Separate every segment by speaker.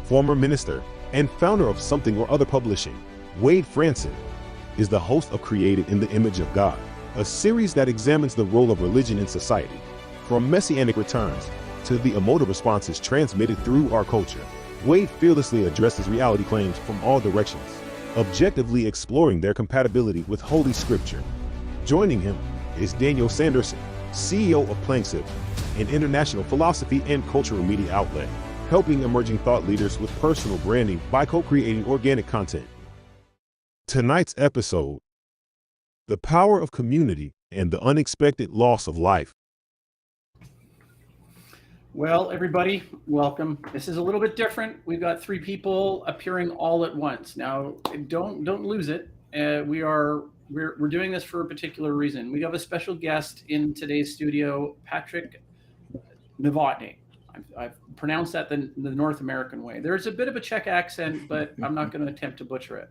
Speaker 1: Former minister and founder of Something or Other Publishing, Wade Franson is the host of Created in the Image of God, a series that examines the role of religion in society, from messianic returns to the emotive responses transmitted through our culture. Wade fearlessly addresses reality claims from all directions, objectively exploring their compatibility with Holy Scripture. Joining him is Daniel Sanderson, CEO of Planksip, an international philosophy and cultural media outlet, helping emerging thought leaders with personal branding by co-creating organic content. Tonight's episode: the power of community and the unexpected loss of life.
Speaker 2: Well, everybody, welcome. This is a little bit different. We've got three people appearing all at once. Now, don't lose it. We're doing this for a particular reason. We have a special guest in today's studio, Patrick Novotny. I've pronounced that the North American way. There's a bit of a Czech accent, but I'm not going to attempt to butcher it.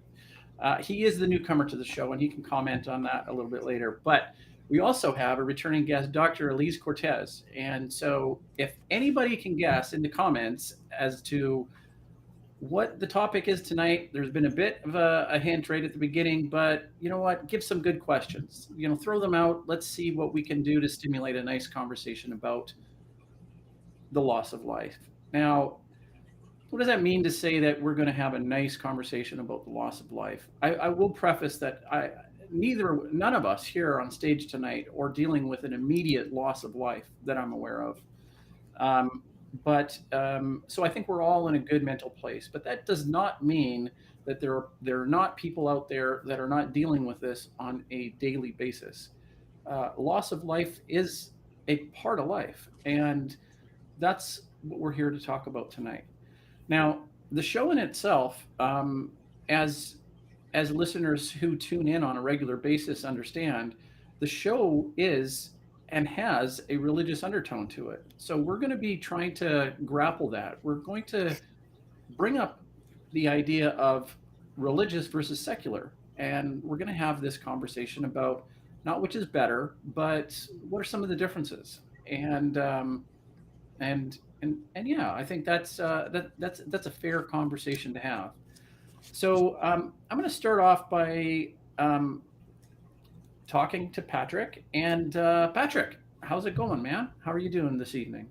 Speaker 2: He is the newcomer to the show, and he can comment on that a little bit later. But we also have a returning guest, Dr. Elise Cortez. And so if anybody can guess in the comments as to what the topic is tonight, there's been a bit of a hint right at the beginning, but you know what? Give some good questions. Throw them out. Let's see what we can do to stimulate a nice conversation about the loss of life. Now, what does that mean to say that we're going to have a nice conversation about the loss of life? I will preface that none of us here on stage tonight are dealing with an immediate loss of life that I'm aware of. So I think we're all in a good mental place, but that does not mean that there are not people out there that are not dealing with this on a daily basis. Loss of life is a part of life, and that's what we're here to talk about tonight. Now, the show in itself, as listeners who tune in on a regular basis understand, the show is and has a religious undertone to it. So we're going to be trying to grapple that. We're going to bring up the idea of religious versus secular. And we're going to have this conversation about not which is better, but what are some of the differences. And yeah, I think that's a fair conversation to have. So I'm going to start off by talking to Patrick. And Patrick, how's it going, man? How are you doing this evening?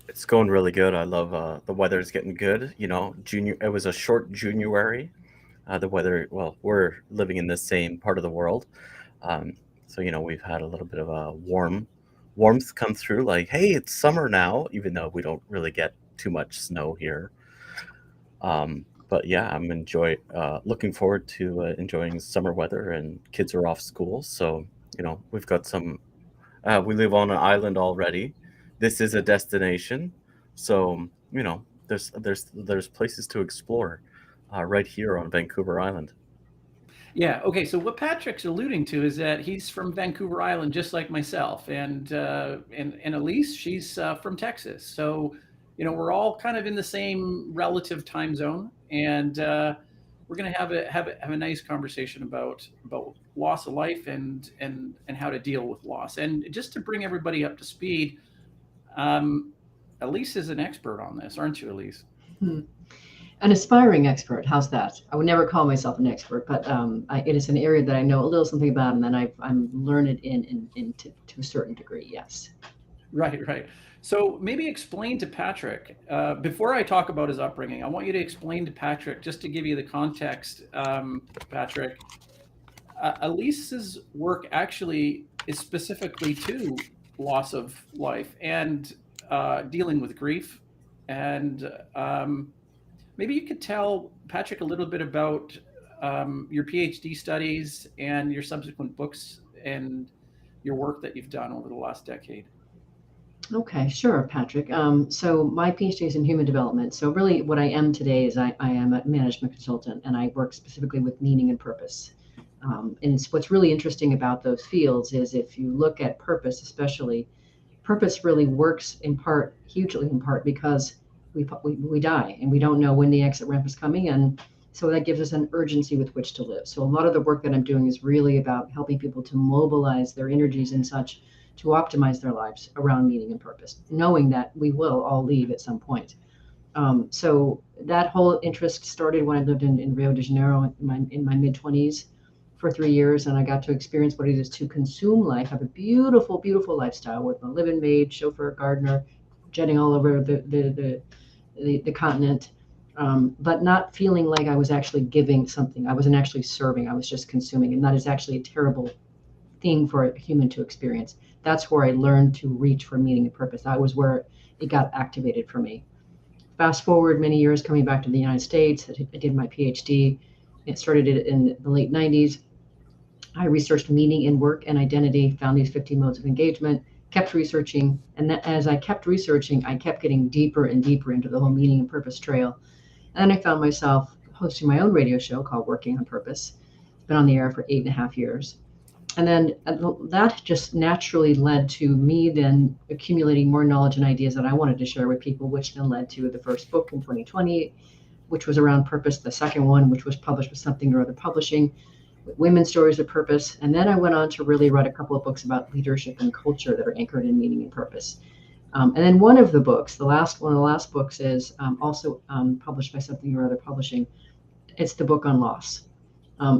Speaker 3: It's going really good. I love the weather's getting good. It was a short January. The weather, well, we're living in the same part of the world. So we've had a little bit of a warmth come through, like, hey, it's summer now, even though we don't really get too much snow here. But yeah, I'm looking forward to enjoying summer weather, and kids are off school. So, we've got we live on an island already. This is a destination. So, there's places to explore right here on Vancouver Island.
Speaker 2: Yeah. Okay. So what Patrick's alluding to is that he's from Vancouver Island, just like myself, and Elise, she's from Texas. So, we're all kind of in the same relative time zone, and we're going to have a nice conversation about loss of life and how to deal with loss. And just to bring everybody up to speed, Elise is an expert on this, aren't you, Elise?
Speaker 4: An aspiring expert. How's that? I would never call myself an expert, but it is an area that I know a little something about, and then I'm learned in to a certain degree. Yes.
Speaker 2: Right. So maybe explain to Patrick, before I talk about his upbringing, I want you to explain to Patrick, just to give you the context, Patrick, Elise's work actually is specifically to loss of life and dealing with grief. And maybe you could tell Patrick a little bit about your PhD studies and your subsequent books and your work that you've done over the last decade.
Speaker 4: Okay, sure, Patrick. So my PhD is in human development. So really what I am today is I am a management consultant, and I work specifically with meaning and purpose. And what's really interesting about those fields is if you look at purpose, especially, purpose really works hugely in part, because we die and we don't know when the exit ramp is coming. And so that gives us an urgency with which to live. So a lot of the work that I'm doing is really about helping people to mobilize their energies and such to optimize their lives around meaning and purpose, knowing that we will all leave at some point. So that whole interest started when I lived in Rio de Janeiro in my mid-20s for 3 years, and I got to experience what it is to consume life, have a beautiful, beautiful lifestyle with a live-in maid, chauffeur, gardener, jetting all over the continent, but not feeling like I was actually giving something. I wasn't actually serving. I was just consuming, and that is actually a terrible thing for a human to experience. That's where I learned to reach for meaning and purpose. That was where it got activated for me. Fast forward many years, coming back to the United States, I did my PhD. It started in the late 90s. I researched meaning in work and identity, found these 50 modes of engagement, kept researching. And as I kept researching, I kept getting deeper and deeper into the whole meaning and purpose trail. And then I found myself hosting my own radio show called Working on Purpose. It's been on the air for 8.5 years. And then that just naturally led to me then accumulating more knowledge and ideas that I wanted to share with people, which then led to the first book in 2020, which was around purpose. The second one, which was published with Something or Other Publishing, with Women's Stories of Purpose. And then I went on to really write a couple of books about leadership and culture that are anchored in meaning and purpose. And then one of the books, one of the last books is also published by Something or Other Publishing. It's the book on loss.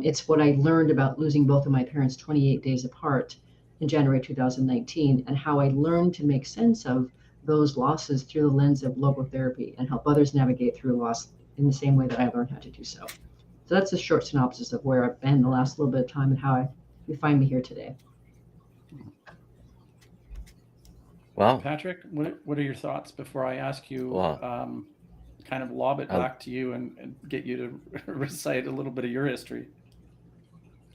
Speaker 4: It's what I learned about losing both of my parents 28 days apart in January 2019, and how I learned to make sense of those losses through the lens of logotherapy and help others navigate through loss in the same way that I learned how to do so. So that's a short synopsis of where I've been the last little bit of time and how you find me here today.
Speaker 3: Wow.
Speaker 2: Patrick, what are your thoughts before I ask you,
Speaker 3: Wow.
Speaker 2: kind of lob it back to you and get you to recite a little bit of your history?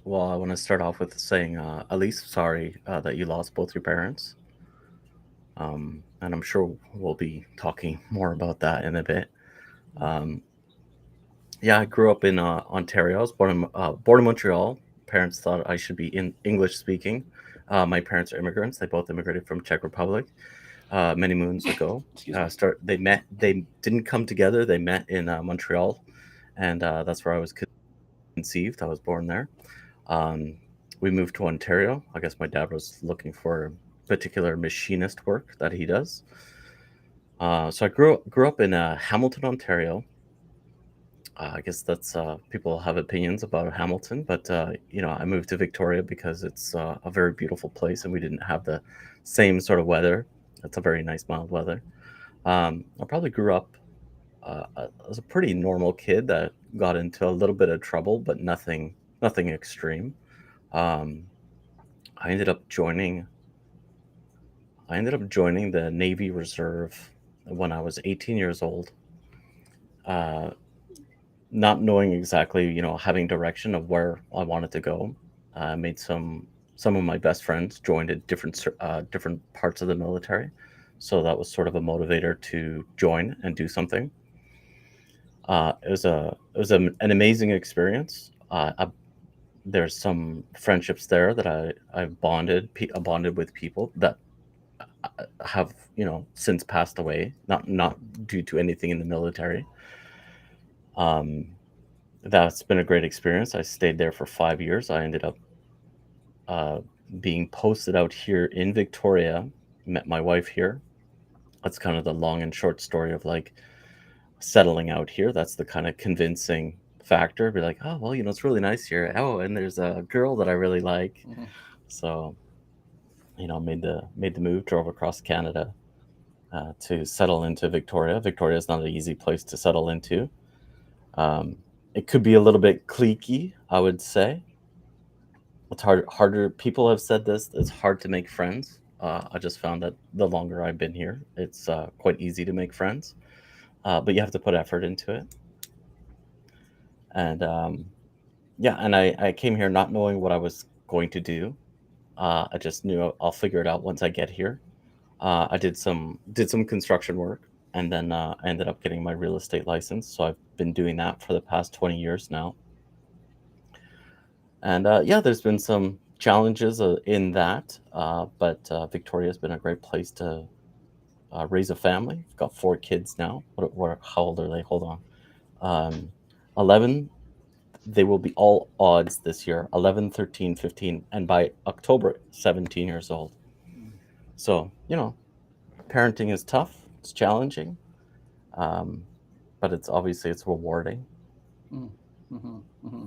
Speaker 3: Well, I want to start off with saying, Elise, sorry that you lost both your parents. And I'm sure we'll be talking more about that in a bit. Yeah, I grew up in Ontario. I was born in Montreal. Parents thought I should be in English speaking. My parents are immigrants. They both immigrated from Czech Republic many moons ago. They didn't come together. They met in Montreal, and that's where I was conceived. I was born there. We moved to Ontario. I guess my dad was looking for particular machinist work that he does. So I grew up in Hamilton, Ontario. I guess that's people have opinions about Hamilton, but I moved to Victoria because it's a very beautiful place, and we didn't have the same sort of weather. It's a very nice mild weather. I probably grew up as a pretty normal kid that got into a little bit of trouble, but nothing extreme. I ended up joining the Navy Reserve when I was 18 years old. Not knowing exactly, having direction of where I wanted to go. I made some of my best friends joined at different parts of the military, so that was sort of a motivator to join and do something. It was an amazing experience. There's some friendships there that I bonded with people that have since passed away, not due to anything in the military. That's been a great experience. I stayed there for 5 years. I ended up being posted out here in Victoria. Met my wife here. That's kind of the long and short story of like settling out here. That's the kind of convincing factor. Be like, oh well, it's really nice here. Oh, and there's a girl that I really like.
Speaker 2: Mm-hmm.
Speaker 3: So, made the move, drove across Canada to settle into Victoria. Victoria is not an easy place to settle into. It could be a little bit cliquey, I would say. It's harder. People have said this. It's hard to make friends. I just found that the longer I've been here, it's quite easy to make friends, but you have to put effort into it. And and I came here not knowing what I was going to do. I just knew I'll figure it out once I get here. I did some construction work, and then I ended up getting my real estate license. So I've been doing that for the past 20 years now. And there's been some challenges in that, but Victoria has been a great place to raise a family. I've got 4 kids now. How old are they? Hold on. 11. They will be all odds this year. 11, 13, 15, and by October, 17 years old. So, parenting is tough. It's challenging. but it's rewarding.
Speaker 2: Mm-hmm.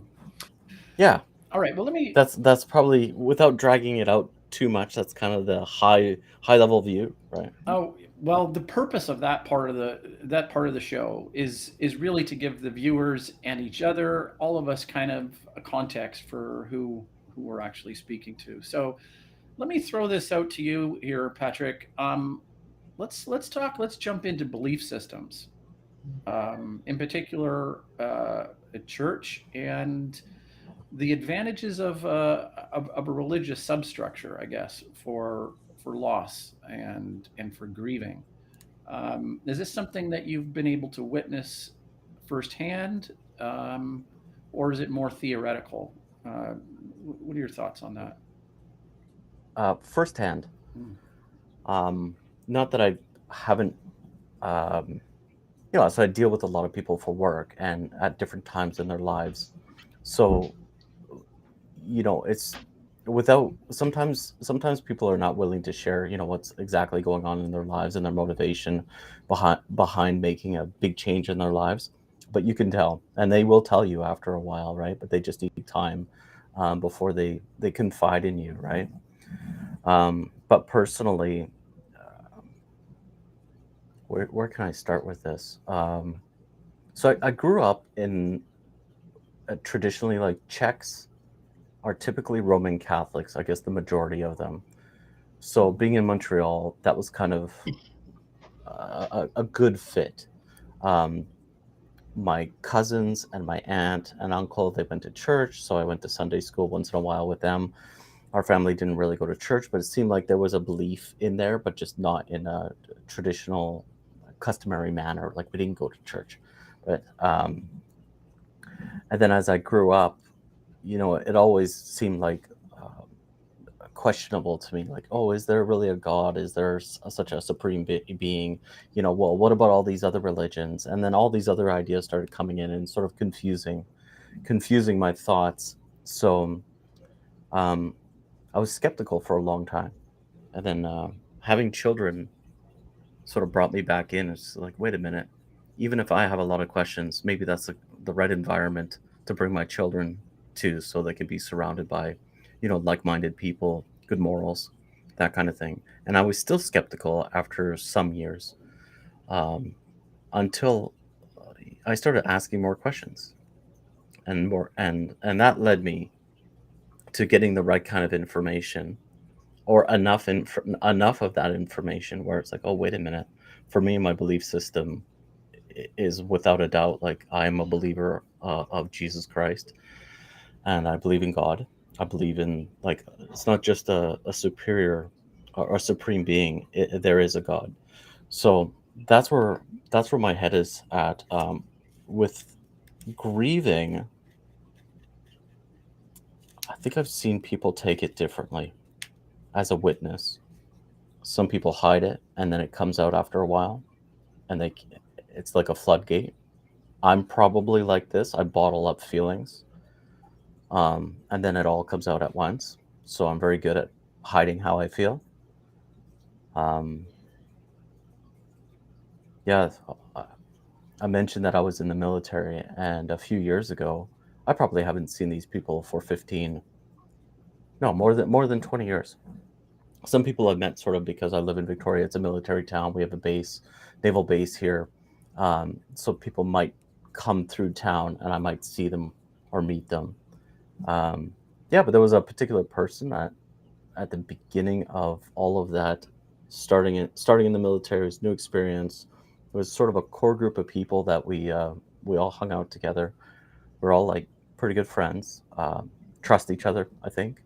Speaker 3: Yeah.
Speaker 2: All right. Well,
Speaker 3: That's probably, without dragging it out too much, that's kind of the high level view, right?
Speaker 2: Oh, well, the purpose of that part of the show is really to give the viewers and each other, all of us, kind of a context for who we're actually speaking to. So let me throw this out to you here, Patrick. Let's jump into belief systems, in particular, a church and the advantages of a religious substructure, I guess, for loss and for grieving. Is this something that you've been able to witness firsthand, or is it more theoretical? What are your thoughts on that?
Speaker 3: Firsthand.
Speaker 2: Mm.
Speaker 3: Not that I haven't, um, so I deal with a lot of people for work and at different times in their lives. So, it's without, sometimes people are not willing to share, what's exactly going on in their lives and their motivation behind making a big change in their lives. But you can tell, and they will tell you after a while, right? But they just need time, before they confide in you, right? But personally, where can I start with this? So I grew up in traditionally, like, Czechs are typically Roman Catholics, I guess the majority of them. So being in Montreal, that was kind of a good fit. Um, my cousins and my aunt and uncle, they went to church, so I went to Sunday school once in a while with them. Our family didn't really go to church, but it seemed like there was a belief in there, but just not in a traditional, customary manner. Like, we didn't go to church. But and then as I grew up, it always seemed like, questionable to me. Like, oh, is there really a God? Is there such a supreme being? Well, what about all these other religions? And then all these other ideas started coming in and sort of confusing my thoughts. So um, I was skeptical for a long time. And then having children sort of brought me back in. It's like, wait a minute, even if I have a lot of questions, maybe that's the right environment to bring my children to, so they can be surrounded by, like-minded people, good morals, that kind of thing. And I was still skeptical after some years, um, until I started asking more questions and more, and that led me to getting the right kind of information, or enough of that information where it's like, oh, wait a minute, for me, my belief system is without a doubt, like, I am a believer of Jesus Christ, and I believe in God. I believe in, like, it's not just a superior or a supreme being. There is a God. So that's where my head is at, with grieving. I think I've seen people take it differently as a witness. Some people hide it, and then it comes out after a while, and it's like a floodgate. I'm probably like this. I bottle up feelings, and then it all comes out at once. So I'm very good at hiding how I feel. Um, yeah, I I mentioned that I was in the military, and a few years ago, I probably haven't seen these people for 15, no, more than 20 years. Some people I've met sort of because I live in Victoria. It's a military town. We have a base, naval base here. So people might come through town, and I might see them or meet them. Um, yeah, but there was a particular person at the beginning of all of that, starting in the military, was new experience. It was sort of a core group of people that we all hung out together. We're all, like, pretty good friends, trust each other, I think.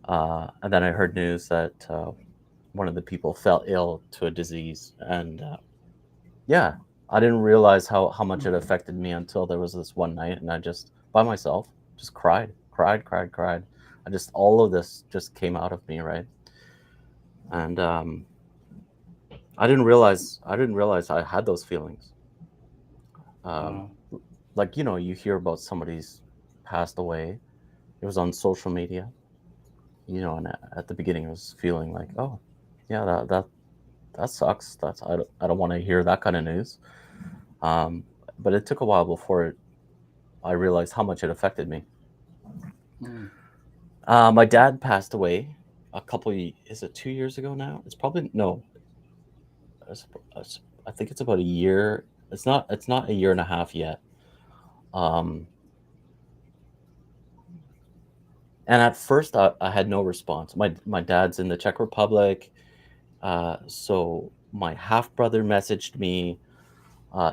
Speaker 3: And then I heard news that one of the people fell ill to a disease, and yeah, I didn't realize how much it affected me until there was this one night, and I just, by myself, just cried. All of this just came out of me, right? And I didn't realize I had those feelings. Um, like, you hear about somebody's passed away. It was on social media, and at the beginning, I was feeling like, oh, yeah, that sucks. I don't want to hear that kind of news. Um, but it took a while before I realized how much it affected me.
Speaker 2: Mm.
Speaker 3: My dad passed away is it 2 years ago now? It's probably, no, I think it's about a year. It's not a year and a half yet. Um, and at first I had no response. My dad's in the Czech Republic. So my half brother messaged me,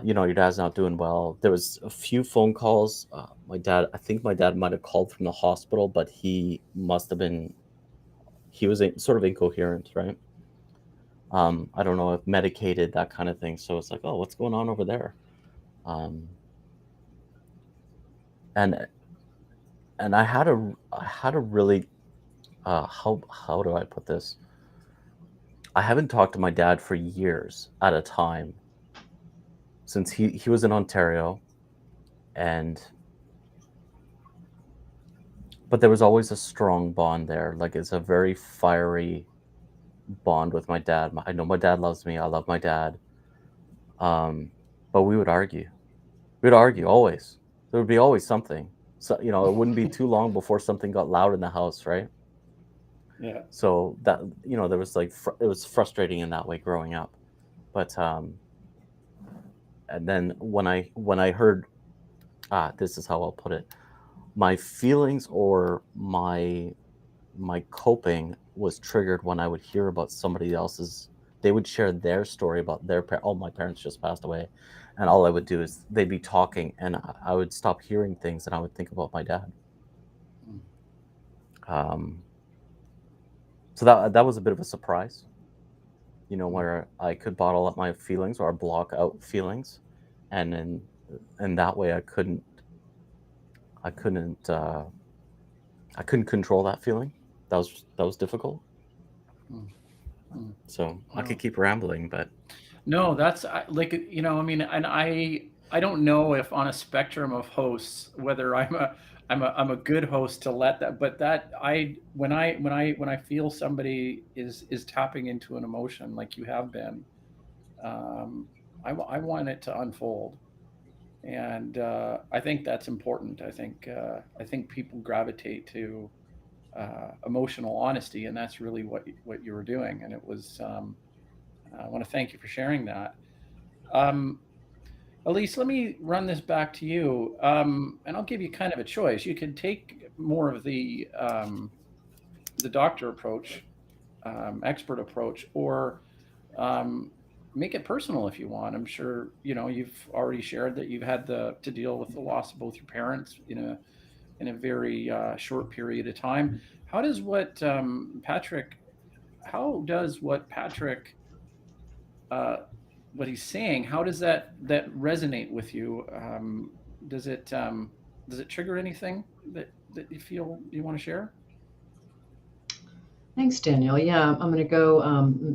Speaker 3: your dad's not doing well. There was a few phone calls. I think my dad might have called from the hospital, but he was sort of incoherent, right? I don't know if medicated, that kind of thing. So it's like, oh, what's going on over there? Um, and and I had a really, how do I put this? I haven't talked to my dad for years at a time since he was in Ontario, but there was always a strong bond there. Like, it's a very fiery bond with my dad. I know my dad loves me. I love my dad. But we would argue. We'd argue always. There would be always something. So, it wouldn't be too long before something got loud in the house, right?
Speaker 2: Yeah.
Speaker 3: So that, there was like, it was frustrating in that way growing up. But, and then when I heard, this is how I'll put it, my feelings or my coping was triggered when I would hear about somebody else's. They would share their story about oh, my parents just passed away, and all I would do is they'd be talking, and I would stop hearing things, and I would think about my dad. So that was a bit of a surprise, where I could bottle up my feelings or block out feelings, and in that way I couldn't control that feeling. That was difficult. So I could keep rambling, but
Speaker 2: No, that's like, I mean, and I don't know if on a spectrum of hosts whether I'm a good host to let that, but that when I feel somebody is tapping into an emotion like you have been, I want it to unfold, and I think that's important. I think people gravitate to emotional honesty, and that's really what you were doing, and it was. I want to thank you for sharing that. Um, Elise, let me run this back to you, and I'll give you kind of a choice. You can take more of the doctor approach, expert approach, or um, make it personal if you want. I'm sure you've already shared that you've had to deal with the loss of both your parents in a very short period of time. How does what Patrick? How does uh, what he's saying? How does that resonate with you? Does it does it trigger anything that you feel you want to share?
Speaker 4: Thanks, Daniel. Yeah, I'm going to go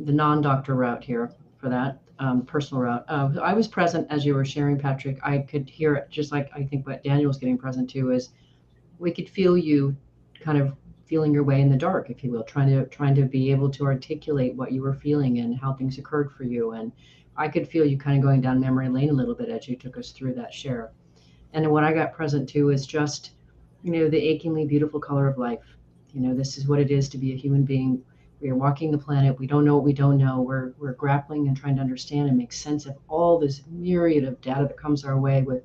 Speaker 4: the non-doctor route here for that personal route. I was present as you were sharing, Patrick. I could hear it, just like I think what Daniel was getting present to is we could feel you kind of feeling your way in the dark, if you will, trying to be able to articulate what you were feeling and how things occurred for you. And I could feel you kind of going down memory lane a little bit as you took us through that share. And what I got present to is just, the achingly beautiful color of life. This is what it is to be a human being. We are walking the planet. We don't know what we don't know. We're grappling and trying to understand and make sense of all this myriad of data that comes our way with,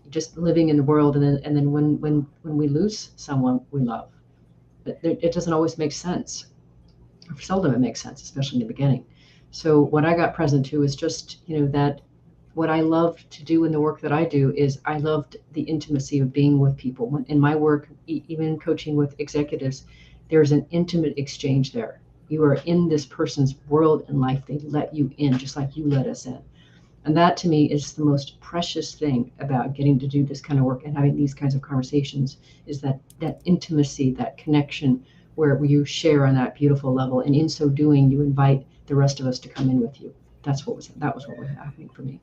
Speaker 4: just living in the world. And then when we lose someone we love, it doesn't always make sense. Seldom it makes sense, especially in the beginning. So what I got present to is just, that what I love to do in the work that I do is I loved the intimacy of being with people. In my work, even coaching with executives, there's an intimate exchange there. You are in this person's world and life. They let you in, just like you let us in. And that to me is the most precious thing about getting to do this kind of work and having these kinds of conversations, is that intimacy, that connection where you share on that beautiful level. And in so doing, you invite the rest of us to come in with you. That was what was happening for me.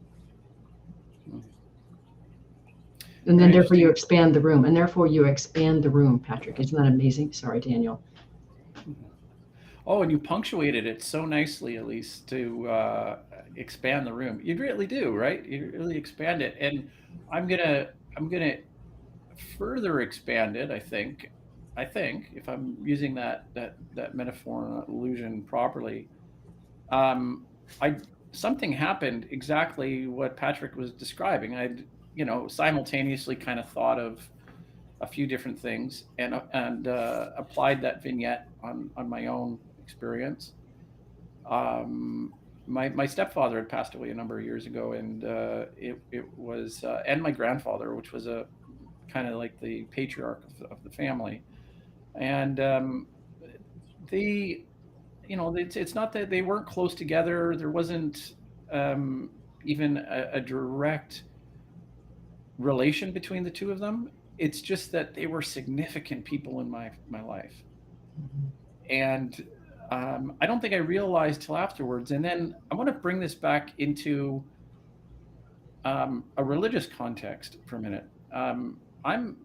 Speaker 4: And then therefore you expand the room. Patrick. Isn't that amazing? Sorry, Daniel.
Speaker 2: Oh, and you punctuated it so nicely, at least, to expand the room. You really do, right? You really expand it, and I'm gonna further expand it. I think if I'm using that metaphor and illusion properly, I something happened exactly what Patrick was describing. I'd simultaneously kind of thought of a few different things and applied that vignette on my own experience. Um, my stepfather had passed away a number of years ago, and it was and my grandfather, which was a kind of like the patriarch of the family, and they it's not that they weren't close together. There wasn't um, even a direct relation between the two of them. It's just that they were significant people in my life, and I don't think I realized till afterwards. And then I want to bring this back into a religious context for a minute. I'm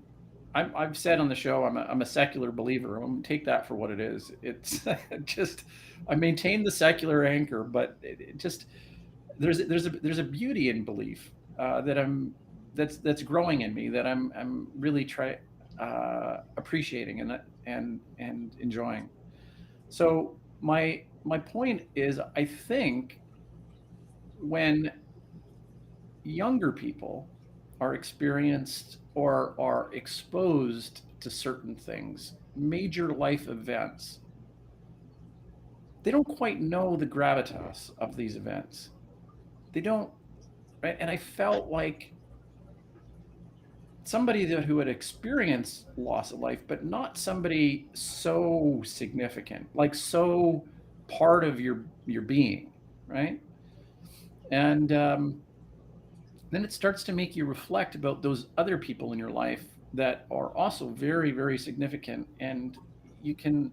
Speaker 2: I've said on the show I'm a secular believer. I'm gonna take that for what it is. It's just I maintain the secular anchor, but it just there's a beauty in belief that that's growing in me that I'm really appreciating and enjoying. So my point is, I think when younger people are experienced or are exposed to certain things, major life events, they don't quite know the gravitas of these events. They don't, right? And I felt like somebody who had experienced loss of life, but not somebody so significant, like so part of your being, right? And then it starts to make you reflect about those other people in your life that are also very, very significant. And you can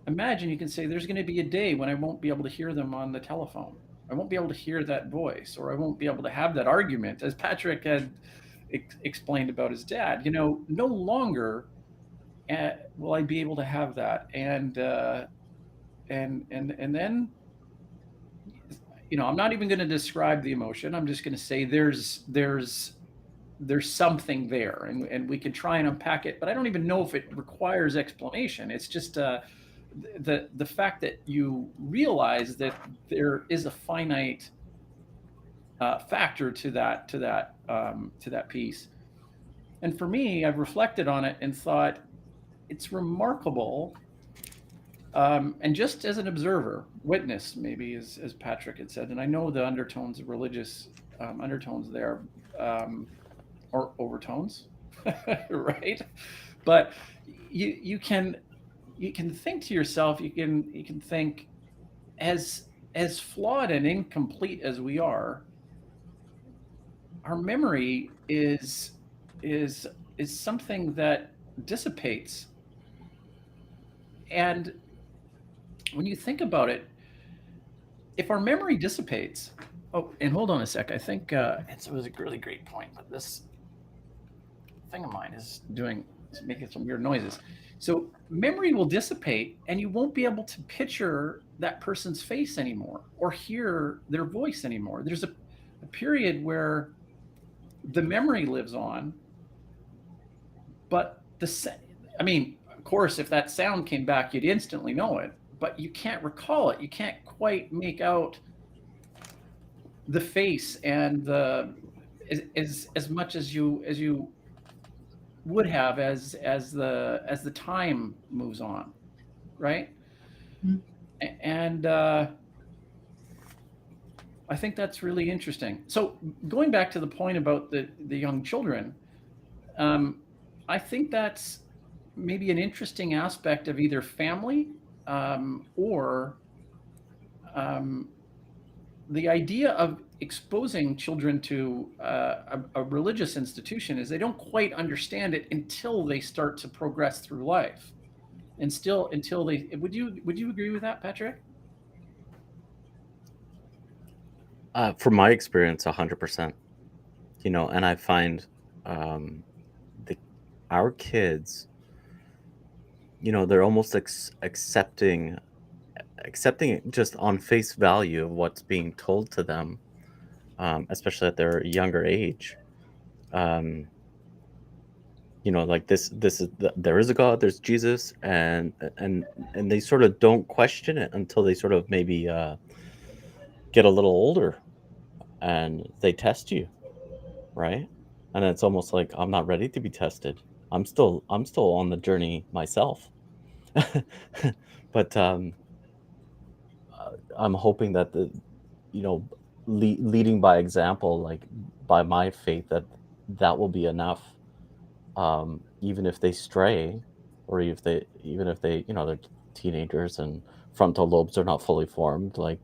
Speaker 2: imagine, you can say, there's going to be a day when I won't be able to hear them on the telephone. I won't be able to hear that voice, or I won't be able to have that argument, as Patrick had explained about his dad. No longer will I be able to have that. And then I'm not even going to describe the emotion. I'm just going to say there's something there, and we can try and unpack it, but I don't even know if it requires explanation. It's just the fact that you realize that there is a finite factor to that piece. And for me, I've reflected on it and thought it's remarkable. And just as an observer, witness, maybe, as Patrick had said, and I know the undertones of religious undertones there, or overtones, right? But you can think to yourself, you can think, as flawed and incomplete as we are, our memory is something that dissipates. And when you think about it, if our memory dissipates, oh, and hold on a sec, I think it was a really great point, but this thing of mine is making some weird noises. So memory will dissipate, and you won't be able to picture that person's face anymore or hear their voice anymore. There's a period where the memory lives on, but of course, if that sound came back, you'd instantly know it, but you can't recall it. You can't quite make out the face and as much as you would have as the time moves on, right?
Speaker 4: Mhm.
Speaker 2: And I think that's really interesting. So going back to the point about the young children, I think that's maybe an interesting aspect of either family or the idea of exposing children to a religious institution is they don't quite understand it until they start to progress through life, and still until they. Would you agree with that, Patrick?
Speaker 3: From my experience, 100%. And I find um, our kids, they're almost accepting accepting it just on face value of what's being told to them, especially at their younger age. Um, like this is there is a God, there's Jesus, and they sort of don't question it until they sort of maybe get a little older and they test you, right? And it's almost like I'm not ready to be tested. I'm still on the journey myself. But I'm hoping that you know, leading by example, like by my faith, that will be enough. Even if they stray, or even if they, they're teenagers and frontal lobes are not fully formed, like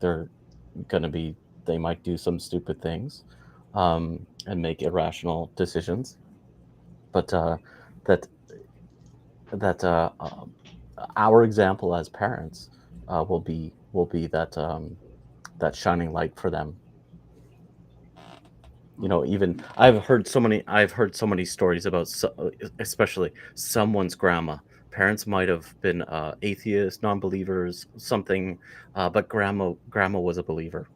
Speaker 3: gonna be, they might do some stupid things, and make irrational decisions. But that that our example as parents will be that shining light for them. Even I've heard so many stories about, especially someone's grandma. Parents might have been atheists, non-believers, something, but grandma was a believer,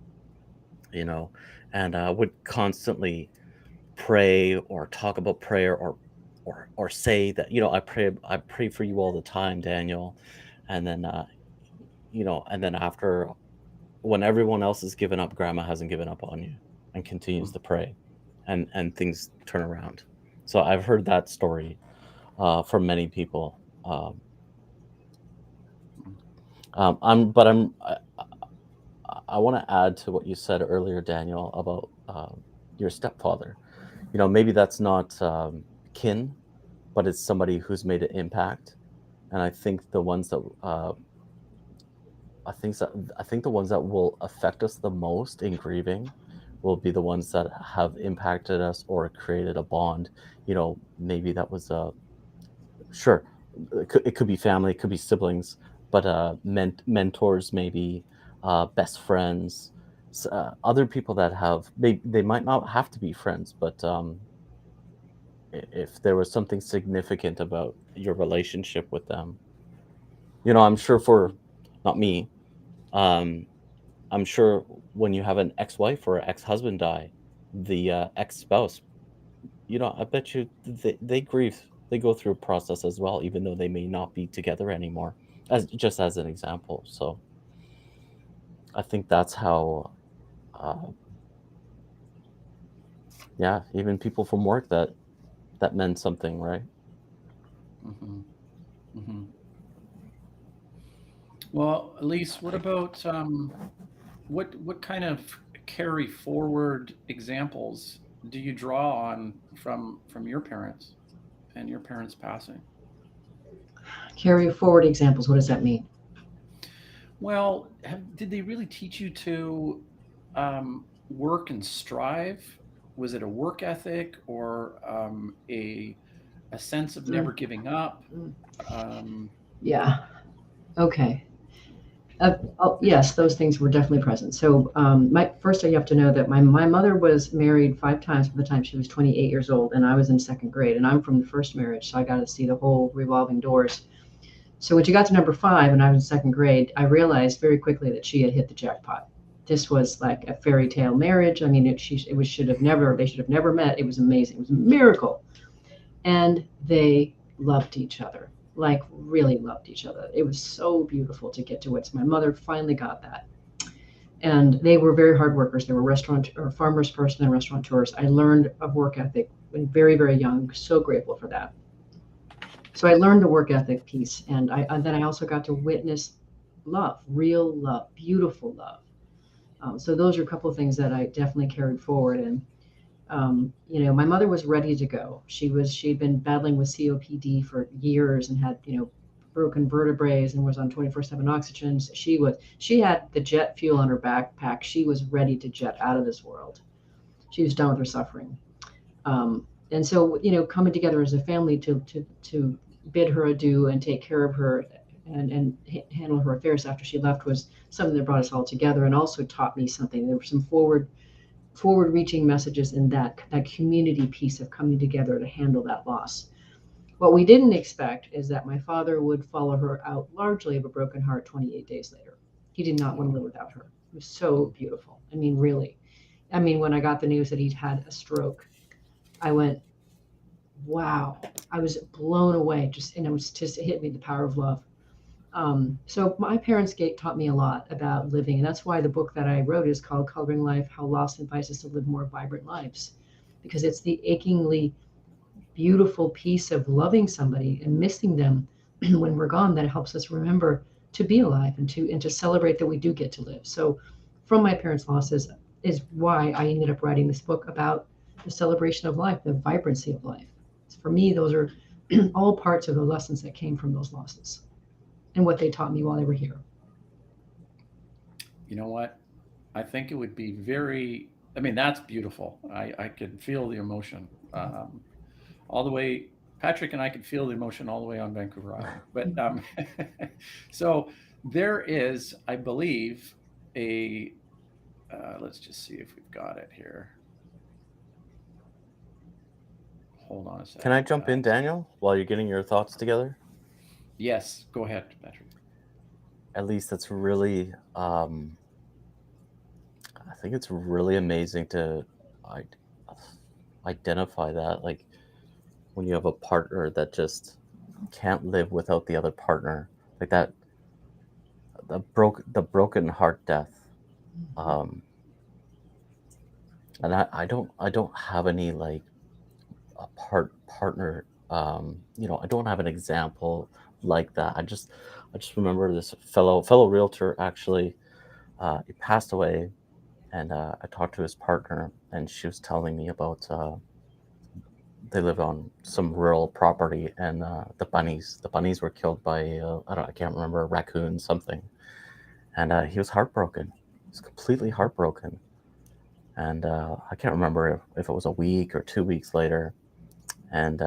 Speaker 3: you know, and would constantly pray or talk about prayer, or say that, I pray for you all the time, Daniel. And then after, when everyone else has given up, grandma hasn't given up on you and continues to pray, and things turn around. So I've heard that story from many people. I want to add to what you said earlier, Daniel, about your stepfather. Maybe that's not kin, but it's somebody who's made an impact. And I think the ones that I think the ones that will affect us the most in grieving will be the ones that have impacted us or created a bond. Maybe that was sure. It could be family, it could be siblings, but mentors, maybe best friends, other people that they might not have to be friends, but if there was something significant about your relationship with them. I'm sure for not me. Um, I'm sure when you have an ex-wife or ex-husband die, the ex-spouse, I bet you they grieve. They go through a process as well, even though they may not be together anymore, as an example. So I think that's how, uh, yeah, even people from work that meant something, right?
Speaker 2: Hmm. Hmm. Well, Elise, what about what kind of carry forward examples do you draw on from your parents and your parents passing?
Speaker 4: Carry forward examples. What does that mean?
Speaker 2: Well, did they really teach you to work and strive? Was it a work ethic, or a sense of
Speaker 4: Mm,
Speaker 2: never giving up?
Speaker 4: mm.
Speaker 2: Um,
Speaker 4: Yeah. Okay. Yes, those things were definitely present. So, first, you have to know that my mother was married 5 times by the time she was 28 years old, and I was in second grade, and I'm from the first marriage, so I got to see the whole revolving doors. So when she got to number 5, and I was in second grade, I realized very quickly that she had hit the jackpot. This was like a fairy tale marriage. I mean, they should have never met. It was amazing. It was a miracle, and they loved each other, like really loved each other. It was so beautiful to get to it. So my mother finally got that. And they were very hard workers. They were restaurant or farmers first and then restaurateurs. I learned a work ethic when very, very young. So grateful for that. So I learned the work ethic piece, and then I also got to witness love, real love, beautiful love. So those are a couple of things that I definitely carried forward. And my mother was ready to go. She'd been battling with COPD for years and had, broken vertebrae and was on 24/7 oxygen. She had the jet fuel on her backpack. She was ready to jet out of this world. She was done with her suffering. And so, coming together as a family to bid her adieu and take care of her and handle her affairs after she left was something that brought us all together and also taught me something. There were some forward-reaching messages in that community piece of coming together to handle that loss. What we didn't expect is that my father would follow her out largely of a broken heart 28 days later. He did not want to live without her. It was so beautiful. I mean, really. I mean, when I got the news that he'd had a stroke, I went, wow. I was blown away. And it hit me, the power of love. So my parents taught me a lot about living, and that's why the book that I wrote is called Coloring Life: How Loss Invites Us to Live More Vibrant Lives, because it's the achingly beautiful piece of loving somebody and missing them when we're gone that helps us remember to be alive and to celebrate that we do get to live. So from my parents' losses is why I ended up writing this book about the celebration of life, the vibrancy of life. So for me, those are all parts of the lessons that came from those losses and what they taught me while they were here.
Speaker 2: You know what? I think it would be very, I mean, that's beautiful. I can feel the emotion all the way. Patrick and I could feel the emotion all the way on Vancouver Island. But so there is, I believe, let's just see if we've got it here. Hold on a second.
Speaker 3: Can I jump in, Daniel, while you're getting your thoughts together?
Speaker 2: Yes, go ahead, Patrick.
Speaker 3: At least that's really, I think it's really amazing to identify that, like when you have a partner that just can't live without the other partner, like that, the broken heart death. And I don't have any like a partner. I don't have an example like that. I just remember this fellow realtor actually. He passed away, and I talked to his partner, and she was telling me about they live on some rural property, and the bunnies were killed by I can't remember, a raccoon something, and he was heartbroken. He was completely heartbroken, and I can't remember if it was a week or 2 weeks later, and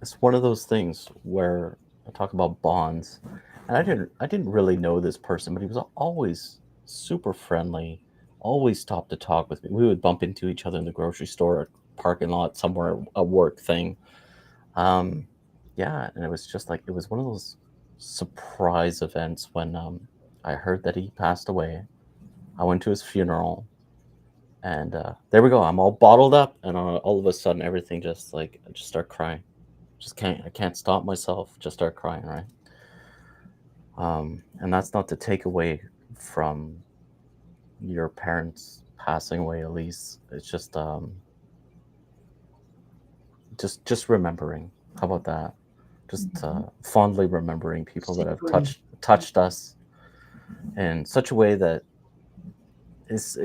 Speaker 3: it's one of those things where I talk about bonds, and I didn't really know this person, but he was always super friendly, always stopped to talk with me. We would bump into each other in the grocery store, parking lot, somewhere, a work thing. Yeah, and it was just like, it was one of those surprise events when I heard that he passed away. I went to his funeral, and there we go. I'm all bottled up, and all of a sudden, everything just like, I just start crying. I can't stop myself. Just start crying, right? And that's not to take away from your parents passing away, Elise. It's just remembering. How about that? Just fondly remembering people that have touched us in such a way that is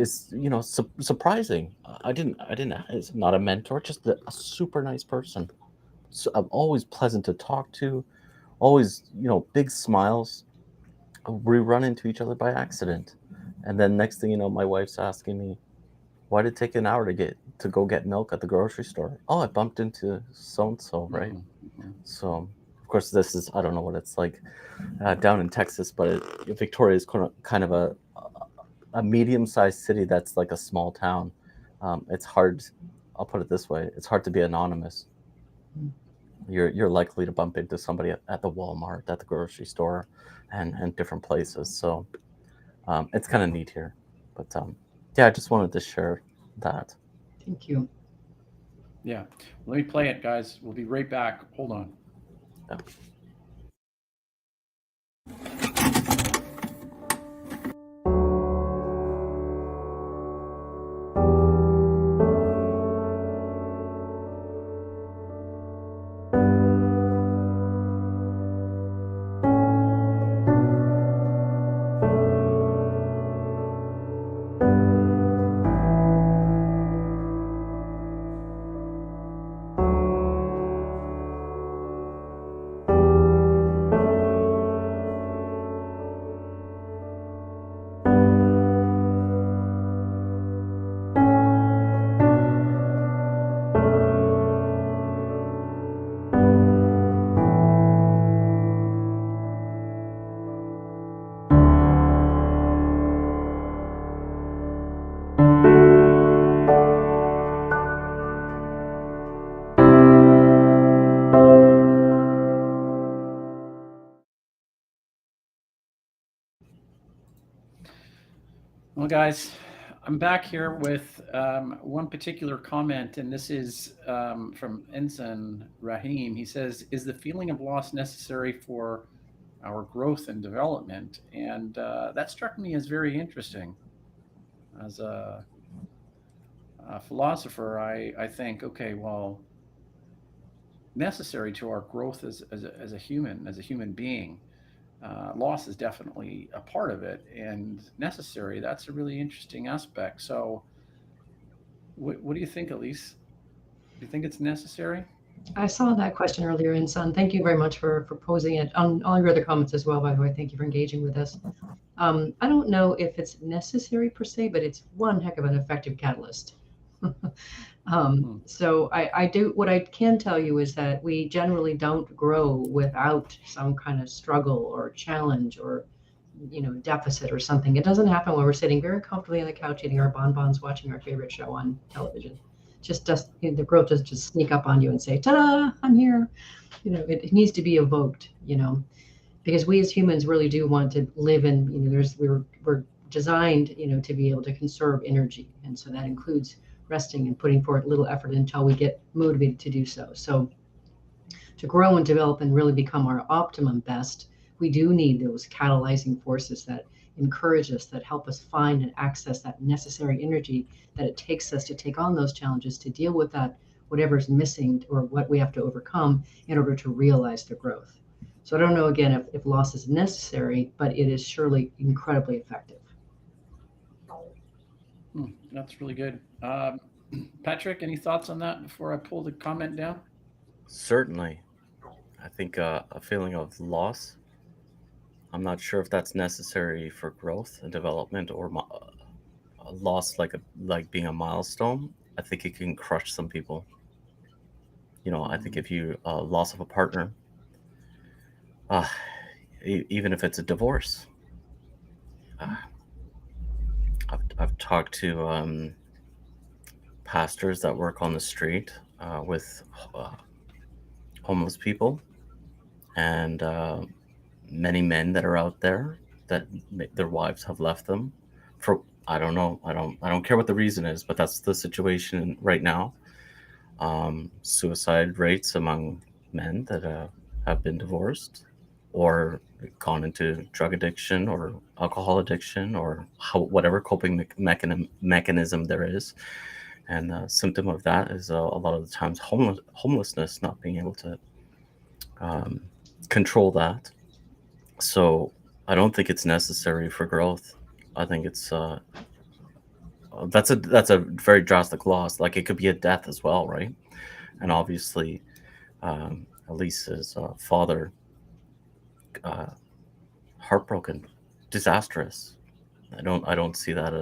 Speaker 3: surprising. I didn't. It's not a mentor, just a super nice person. So I'm always pleasant to talk to, always, big smiles. We run into each other by accident, and then next thing you know, my wife's asking me, why did it take an hour to go get milk at the grocery store? Oh, I bumped into so and so, right?
Speaker 2: Mm-hmm.
Speaker 3: So of course, this is, I don't know what it's like down in Texas, but Victoria is kind of a medium-sized city that's like a small town. It's hard, I'll put it this way, it's hard to be anonymous. You're likely to bump into somebody at the Walmart, at the grocery store, and different places. So it's kind of neat here. But yeah, I just wanted to share that.
Speaker 4: Thank you.
Speaker 2: Yeah. Let me play it, guys. We'll be right back. Hold on.
Speaker 3: Yeah.
Speaker 2: guys, I'm back here with one particular comment, and this is from Ensign Rahim. He says, "Is the feeling of loss necessary for our growth and development?" And that struck me as very interesting. As a philosopher, I think, okay, well, necessary to our growth as a human being. Loss is definitely a part of it, and necessary. That's a really interesting aspect. So, what do you think, Elise? Do you think it's necessary?
Speaker 4: I saw that question earlier in Sun. Thank you very much for posing it. On all your other comments as well, by the way. Thank you for engaging with us. I don't know if it's necessary per se, but it's one heck of an effective catalyst. So I do, what I can tell you is that we generally don't grow without some kind of struggle or challenge or, deficit or something. It doesn't happen when we're sitting very comfortably on the couch eating our bonbons, watching our favorite show on television. The growth doesn't just sneak up on you and say, ta-da, I'm here. It needs to be evoked, because we as humans really do want to live in, we're designed, to be able to conserve energy. And so that includes resting and putting forth little effort until we get motivated to do so. So to grow and develop and really become our optimum best, we do need those catalyzing forces that encourage us, that help us find and access that necessary energy that it takes us to take on those challenges, to deal with that, whatever's missing or what we have to overcome in order to realize the growth. So I don't know, again, if loss is necessary, but it is surely incredibly effective.
Speaker 2: That's really good. Patrick, any thoughts on that before I pull the comment down?
Speaker 3: Certainly. I think a feeling of loss, I'm not sure if that's necessary for growth and development, or a loss like being a milestone. I think it can crush some people. I think if you loss of a partner, even if it's a divorce, I've talked to pastors that work on the street with homeless people, and many men that are out there that their wives have left them for, I don't know, I don't care what the reason is, but that's the situation right now. Suicide rates among men that have been divorced or gone into drug addiction or alcohol addiction or whatever coping mechanism there is. And the symptom of that is a lot of the times homelessness, not being able to control that. So I don't think it's necessary for growth. I think it's that's a very drastic loss. Like, it could be a death as well, right? And obviously, Elise's father, heartbroken, disastrous. I don't see that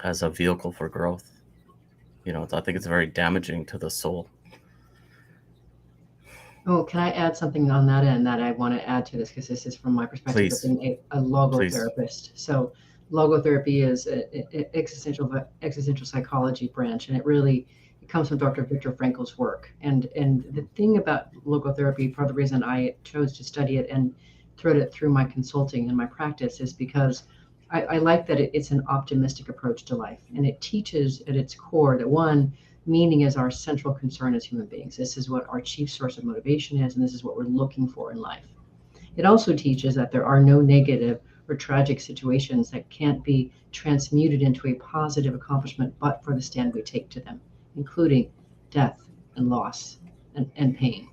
Speaker 3: as a vehicle for growth. I think it's very damaging to the soul.
Speaker 4: Oh, can I add something on that end that I want to add to this? Because this is from my perspective
Speaker 3: Please.
Speaker 4: of being a logotherapist. So logotherapy is an existential psychology branch, and it comes from Dr. Viktor Frankl's work. And the thing about logotherapy, part of the reason I chose to study it and thread it through my consulting and my practice, is because I like that it's an optimistic approach to life. And it teaches at its core that, one, meaning is our central concern as human beings. This is what our chief source of motivation is, and this is what we're looking for in life. It also teaches that there are no negative or tragic situations that can't be transmuted into a positive accomplishment but for the stand we take to them, including death and loss and pain.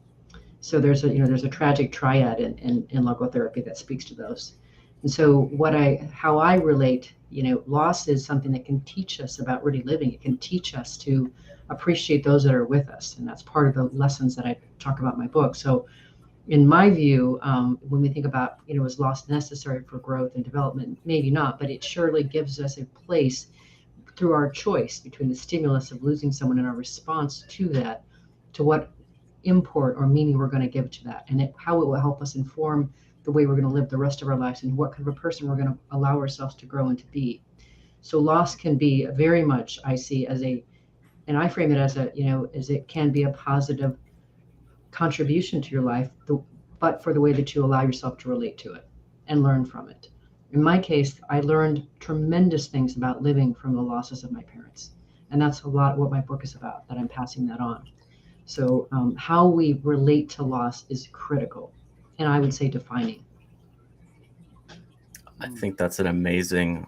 Speaker 4: So there's a tragic triad in logotherapy that speaks to those. And so how I relate, loss is something that can teach us about really living. It can teach us to appreciate those that are with us. And that's part of the lessons that I talk about in my book. So in my view, when we think about, is loss necessary for growth and development? Maybe not, but it surely gives us a place through our choice between the stimulus of losing someone and our response to that, to what import or meaning we're going to give to that, and how it will help us inform the way we're going to live the rest of our lives and what kind of a person we're going to allow ourselves to grow and to be. So loss can be very much, I see, and I frame it as as it can be a positive contribution to your life, but for the way that you allow yourself to relate to it and learn from it. In my case, I learned tremendous things about living from the losses of my parents. And that's a lot what my book is about, that I'm passing that on. So how we relate to loss is critical, and I would say defining.
Speaker 3: I think that's an amazing.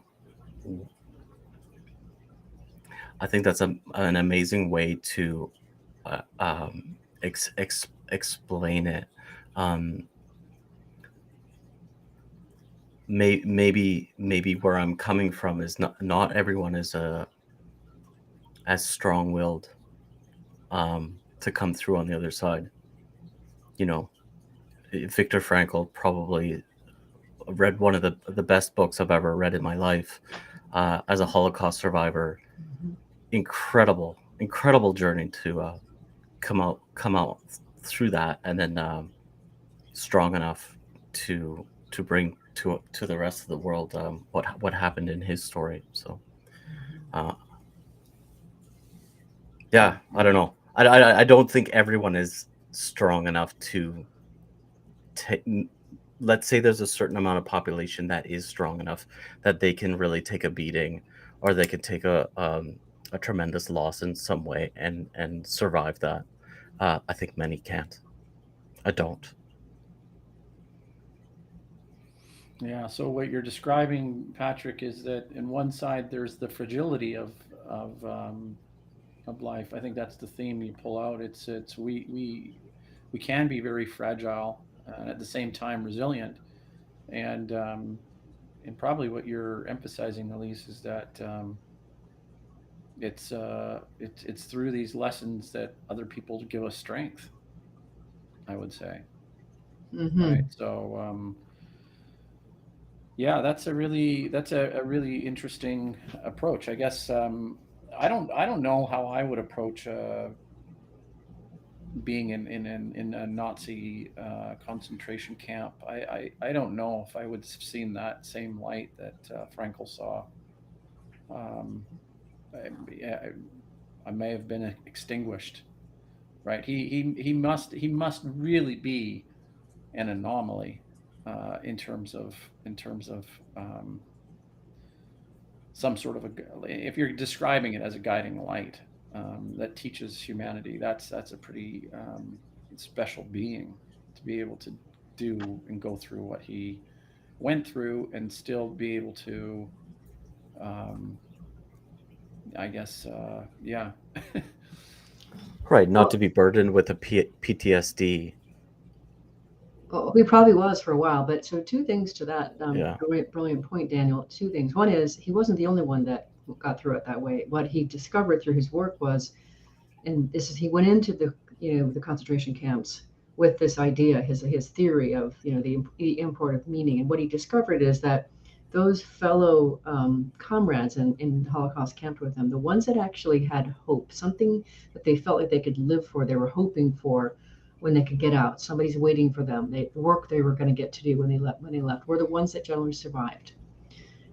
Speaker 3: I think that's an amazing way to explain it. Um, maybe where I'm coming from is not everyone is as strong-willed to come through on the other side. You know, Viktor Frankl probably read one of the best books I've ever read in my life as a Holocaust survivor.
Speaker 4: Mhm.
Speaker 3: Incredible journey to come out through that, and then strong enough to bring to the rest of the world what happened in his story. So yeah, I don't know. I don't think everyone is strong enough to take. Let's say there's a certain amount of population that is strong enough that they can really take a beating, or they can take a tremendous loss in some way and survive that. I think many can't. I don't.
Speaker 2: Yeah. So what you're describing, Patrick, is that in one side there's the fragility of life. I think that's the theme you pull out. It's we can be very fragile and at the same time resilient. And and probably what you're emphasizing, Elise, is that it's through these lessons that other people give us strength. I would say, right?
Speaker 4: Mm-hmm.
Speaker 2: So yeah, that's a really interesting approach. I guess I don't know how I would approach being in a Nazi concentration camp. I don't know if I would have seen that same light that Frankel saw. Um, yeah, I may have been extinguished. Right? He must really be an anomaly in terms of some sort of a, if you're describing it as a guiding light that teaches humanity, that's a pretty special being to be able to do and go through what he went through and still be able to um, I guess yeah.
Speaker 3: Right, not
Speaker 4: Well,
Speaker 3: to be burdened with a PTSD.
Speaker 4: he probably was for a while, but so two things to that
Speaker 3: Yeah.
Speaker 4: brilliant point, Daniel. Two things. One is he wasn't the only one that got through it that way. What he discovered through his work was, and this is, he went into the the concentration camps with this idea, his theory of the import of meaning, and what he discovered is that those fellow comrades in the Holocaust camp with him, the ones that actually had hope, something that they felt like they could live for, they were hoping for when they could get out. Somebody's waiting for them. The work they were going to get to do when they left were the ones that generally survived.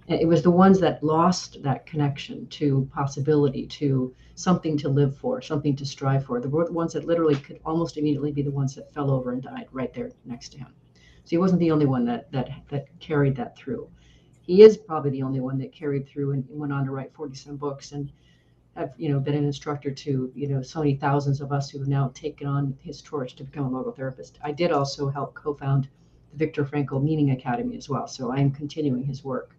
Speaker 4: And it was the ones that lost that connection to possibility, to something to live for, something to strive for. The ones that literally could almost immediately be the ones that fell over and died right there next to him. So he wasn't the only one that carried that through. He is probably the only one that carried through and went on to write 40-some books and have been an instructor to so many thousands of us who have now taken on his torch to become a logotherapist. I did also help co-found the Viktor Frankl Meaning Academy as well, so I am continuing his work.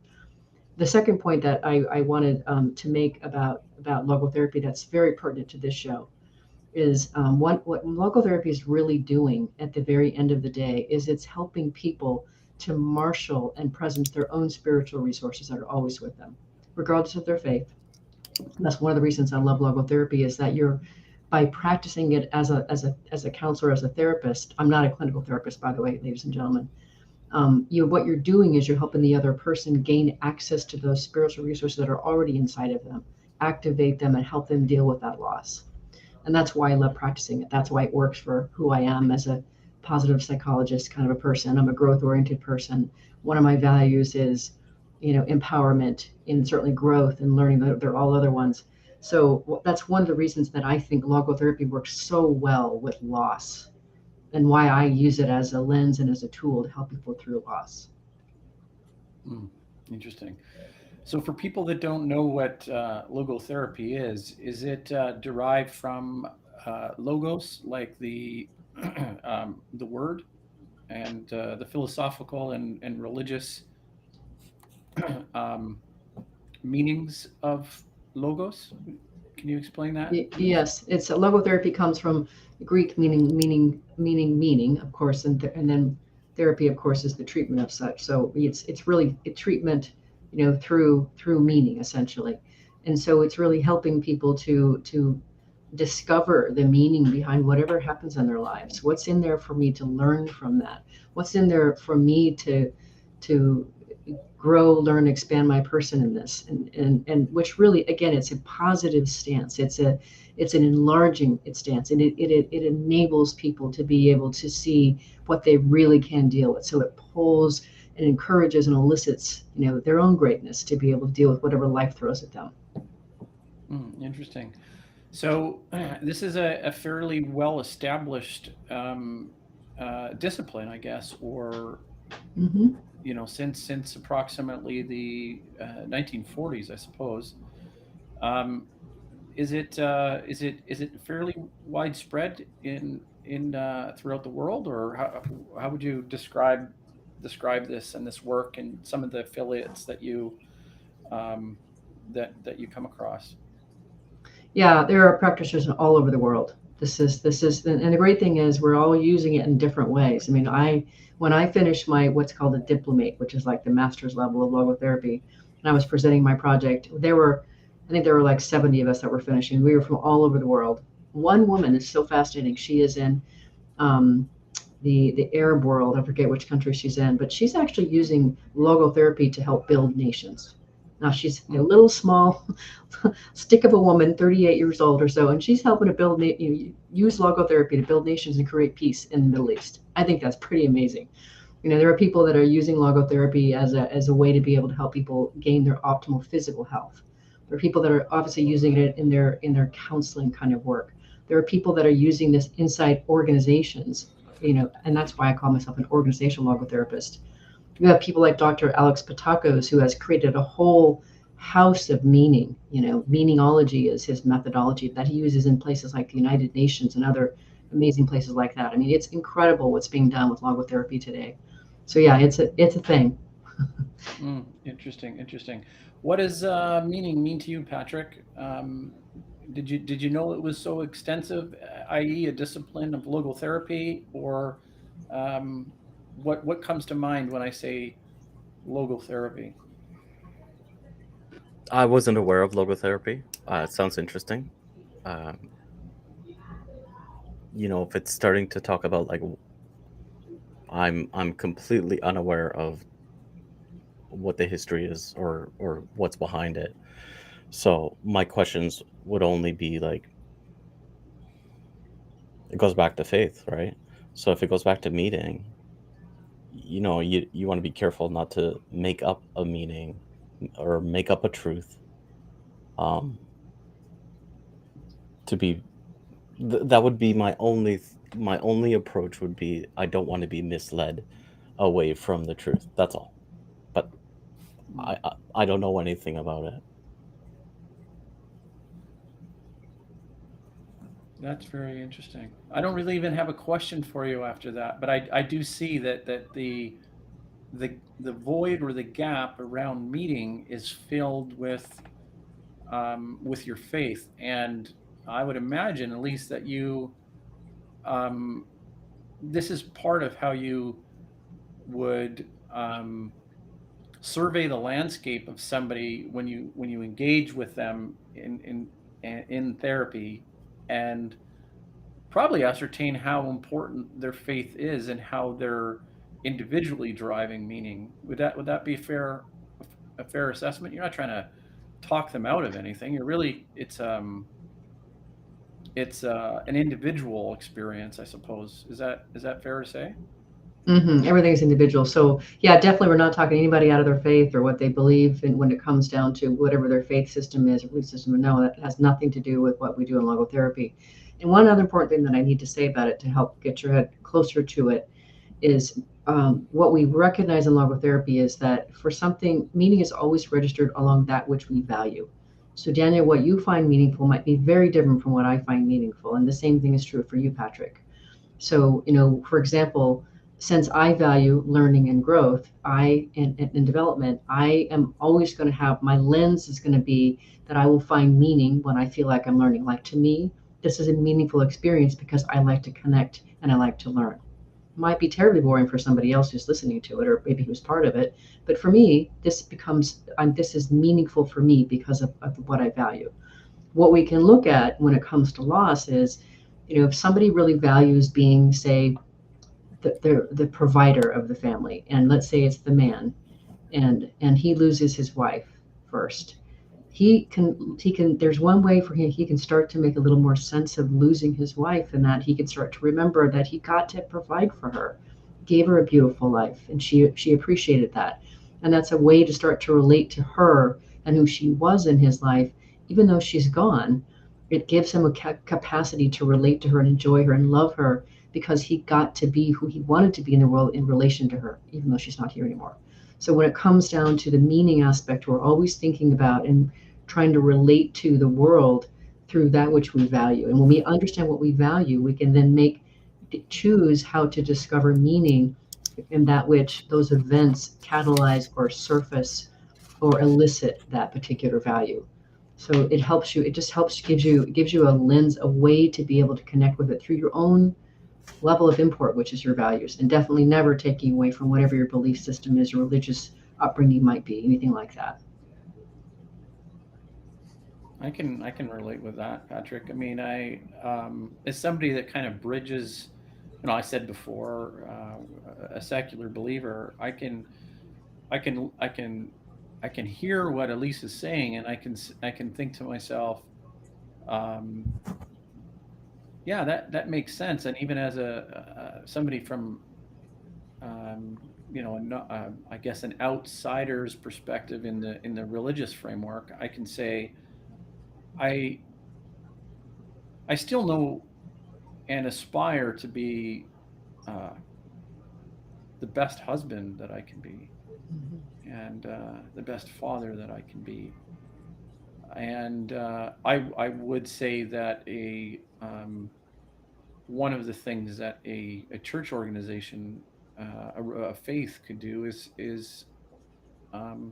Speaker 4: The second point that I wanted to make about logotherapy that's very pertinent to this show is what logotherapy is really doing at the very end of the day is it's helping people to marshal and presence their own spiritual resources that are always with them, regardless of their faith. And that's one of the reasons I love logotherapy, is that you're, by practicing it as a counselor, as a therapist. I'm not a clinical therapist, by the way, ladies and gentlemen. What you're doing is you're helping the other person gain access to those spiritual resources that are already inside of them, activate them, and help them deal with that loss. And that's why I love practicing it. That's why it works for who I am as a positive psychologist kind of a person. I'm a growth-oriented person. One of my values is, empowerment, and certainly growth and learning. They're all other ones. So that's one of the reasons that I think logotherapy works so well with loss, and why I use it as a lens and as a tool to help people through loss.
Speaker 2: Interesting. So, for people that don't know what logotherapy is it derived from logos, like the word, and the philosophical and religious um, meanings of logos? Can you explain that?
Speaker 4: Yes, it's logotherapy comes from Greek meaning, of course, and then therapy, of course, is the treatment of such. So it's really a treatment, through meaning essentially, and so it's really helping people to discover the meaning behind whatever happens in their lives. What's in there for me to learn from that? What's in there for me to grow, learn, expand my person in this, and which really, again, it's a positive stance. It's an enlarging stance, and it enables people to be able to see what they really can deal with. So it pulls and encourages and elicits, their own greatness to be able to deal with whatever life throws at them.
Speaker 2: Interesting. So, this is a fairly well established discipline, I guess, or
Speaker 4: Hmm.
Speaker 2: since approximately the 1940s, I suppose. Um, is it fairly widespread in throughout the world, or how would you describe this and this work and some of the affiliates um, that you come across?
Speaker 4: Yeah, there are practitioners all over the world. This is, and the great thing is we're all using it in different ways. I mean, when I finished my what's called a diplomate, which is like the master's level of logotherapy, and I was presenting my project, I think there were like 70 of us that were finishing. We were from all over the world. One woman is so fascinating. She is in um, the Arab world. I forget which country she's in, but she's actually using logotherapy to help build nations. Now she's a little small stick of a woman, 38 years old or so, and she's helping to use logotherapy to build nations and create peace in the Middle East. I think that's pretty amazing. There are people that are using logotherapy as a way to be able to help people gain their optimal physical health. There are people that are obviously using it in their counseling kind of work. There are people that are using this inside organizations, and that's why I call myself an organizational logotherapist. You have people like Dr. Alex Patakos, who has created a whole house of meaning. Meaningsology is his methodology that he uses in places like the United Nations and other amazing places like that. I mean, it's incredible what's being done with logotherapy today. So yeah, it's a thing.
Speaker 2: Interesting, interesting. What does meaning mean to you, Patrick? Did you know it was so extensive, i.e., a discipline of logotherapy, or um, what comes to mind when I say logotherapy?
Speaker 3: I wasn't aware of logotherapy. It sounds interesting. Um, if it's starting to talk about like I'm completely unaware of what the history is or what's behind it. So my questions would only be like it goes back to faith, right? So if it goes back to meaning, you want to be careful not to make up a meaning or make up a truth. Um, to be that would be my only approach would be I don't want to be misled away from the truth. That's all. But
Speaker 2: Hmm.
Speaker 3: I don't know anything about it.
Speaker 2: That's very interesting. I don't really even have a question for you after that, but I do see that the void or the gap around meeting is filled with your faith, and I would imagine at least that um, this is part of how you would survey the landscape of somebody when you engage with them in therapy, and probably ascertain how important their faith is and how they're individually driving meaning. Would that be a fair assessment? You're not trying to talk them out of anything. You're really it's an individual experience, I suppose. Is that fair to say?
Speaker 4: Everything's individual. So yeah, definitely we're not talking anybody out of their faith or what they believe, and when it comes down to whatever their faith system is or belief system. No, that has nothing to do with what we do in logotherapy. And one other important thing that I need to say about it to help get your head closer to it is what we recognize in logotherapy is that for something, meaning is always registered along that which we value. So, Daniel, what you find meaningful might be very different from what I find meaningful. And the same thing is true for you, Patrick. So, for example, since I value learning and growth, and development, I am always going to have, my lens is going to be that I will find meaning when I feel like I'm learning. Like, to me, this is a meaningful experience because I like to connect and I like to learn. Might be terribly boring for somebody else who's listening to it, or maybe who's part of it. But for me, this is meaningful for me because of what I value. What we can look at when it comes to loss is, if somebody really values being, say, the provider of the family, and let's say it's the man, and he loses his wife first, he can there's one way for him, he can start to make a little more sense of losing his wife, and that he can start to remember that he got to provide for her, gave her a beautiful life, and she appreciated that. And that's a way to start to relate to her and who she was in his life. Even though she's gone, it gives him a capacity to relate to her and enjoy her and love her, because he got to be who he wanted to be in the world in relation to her, even though she's not here anymore. So when it comes down to the meaning aspect, we're always thinking about and trying to relate to the world through that which we value. And when we understand what we value, we can then choose how to discover meaning in that which those events catalyze or surface or elicit that particular value. So it helps you, it just helps, gives you a lens, a way to be able to connect with it through your own level of import, which is your values, and definitely never taking away from whatever your belief system is, your religious upbringing might be, anything like that.
Speaker 2: I can relate with that, Patrick. I mean, as somebody that kind of bridges, I said before, a secular believer, I can, I can, I can hear what Elise is saying, and I can think to myself, um, yeah, that makes sense. And even as somebody from, um, I guess an outsider's perspective in the religious framework, I can say, I I still know and aspire to be uh, the best husband that I can be, and the best father that I can be. And I would say that one of the things that a church organization, a faith could do is um,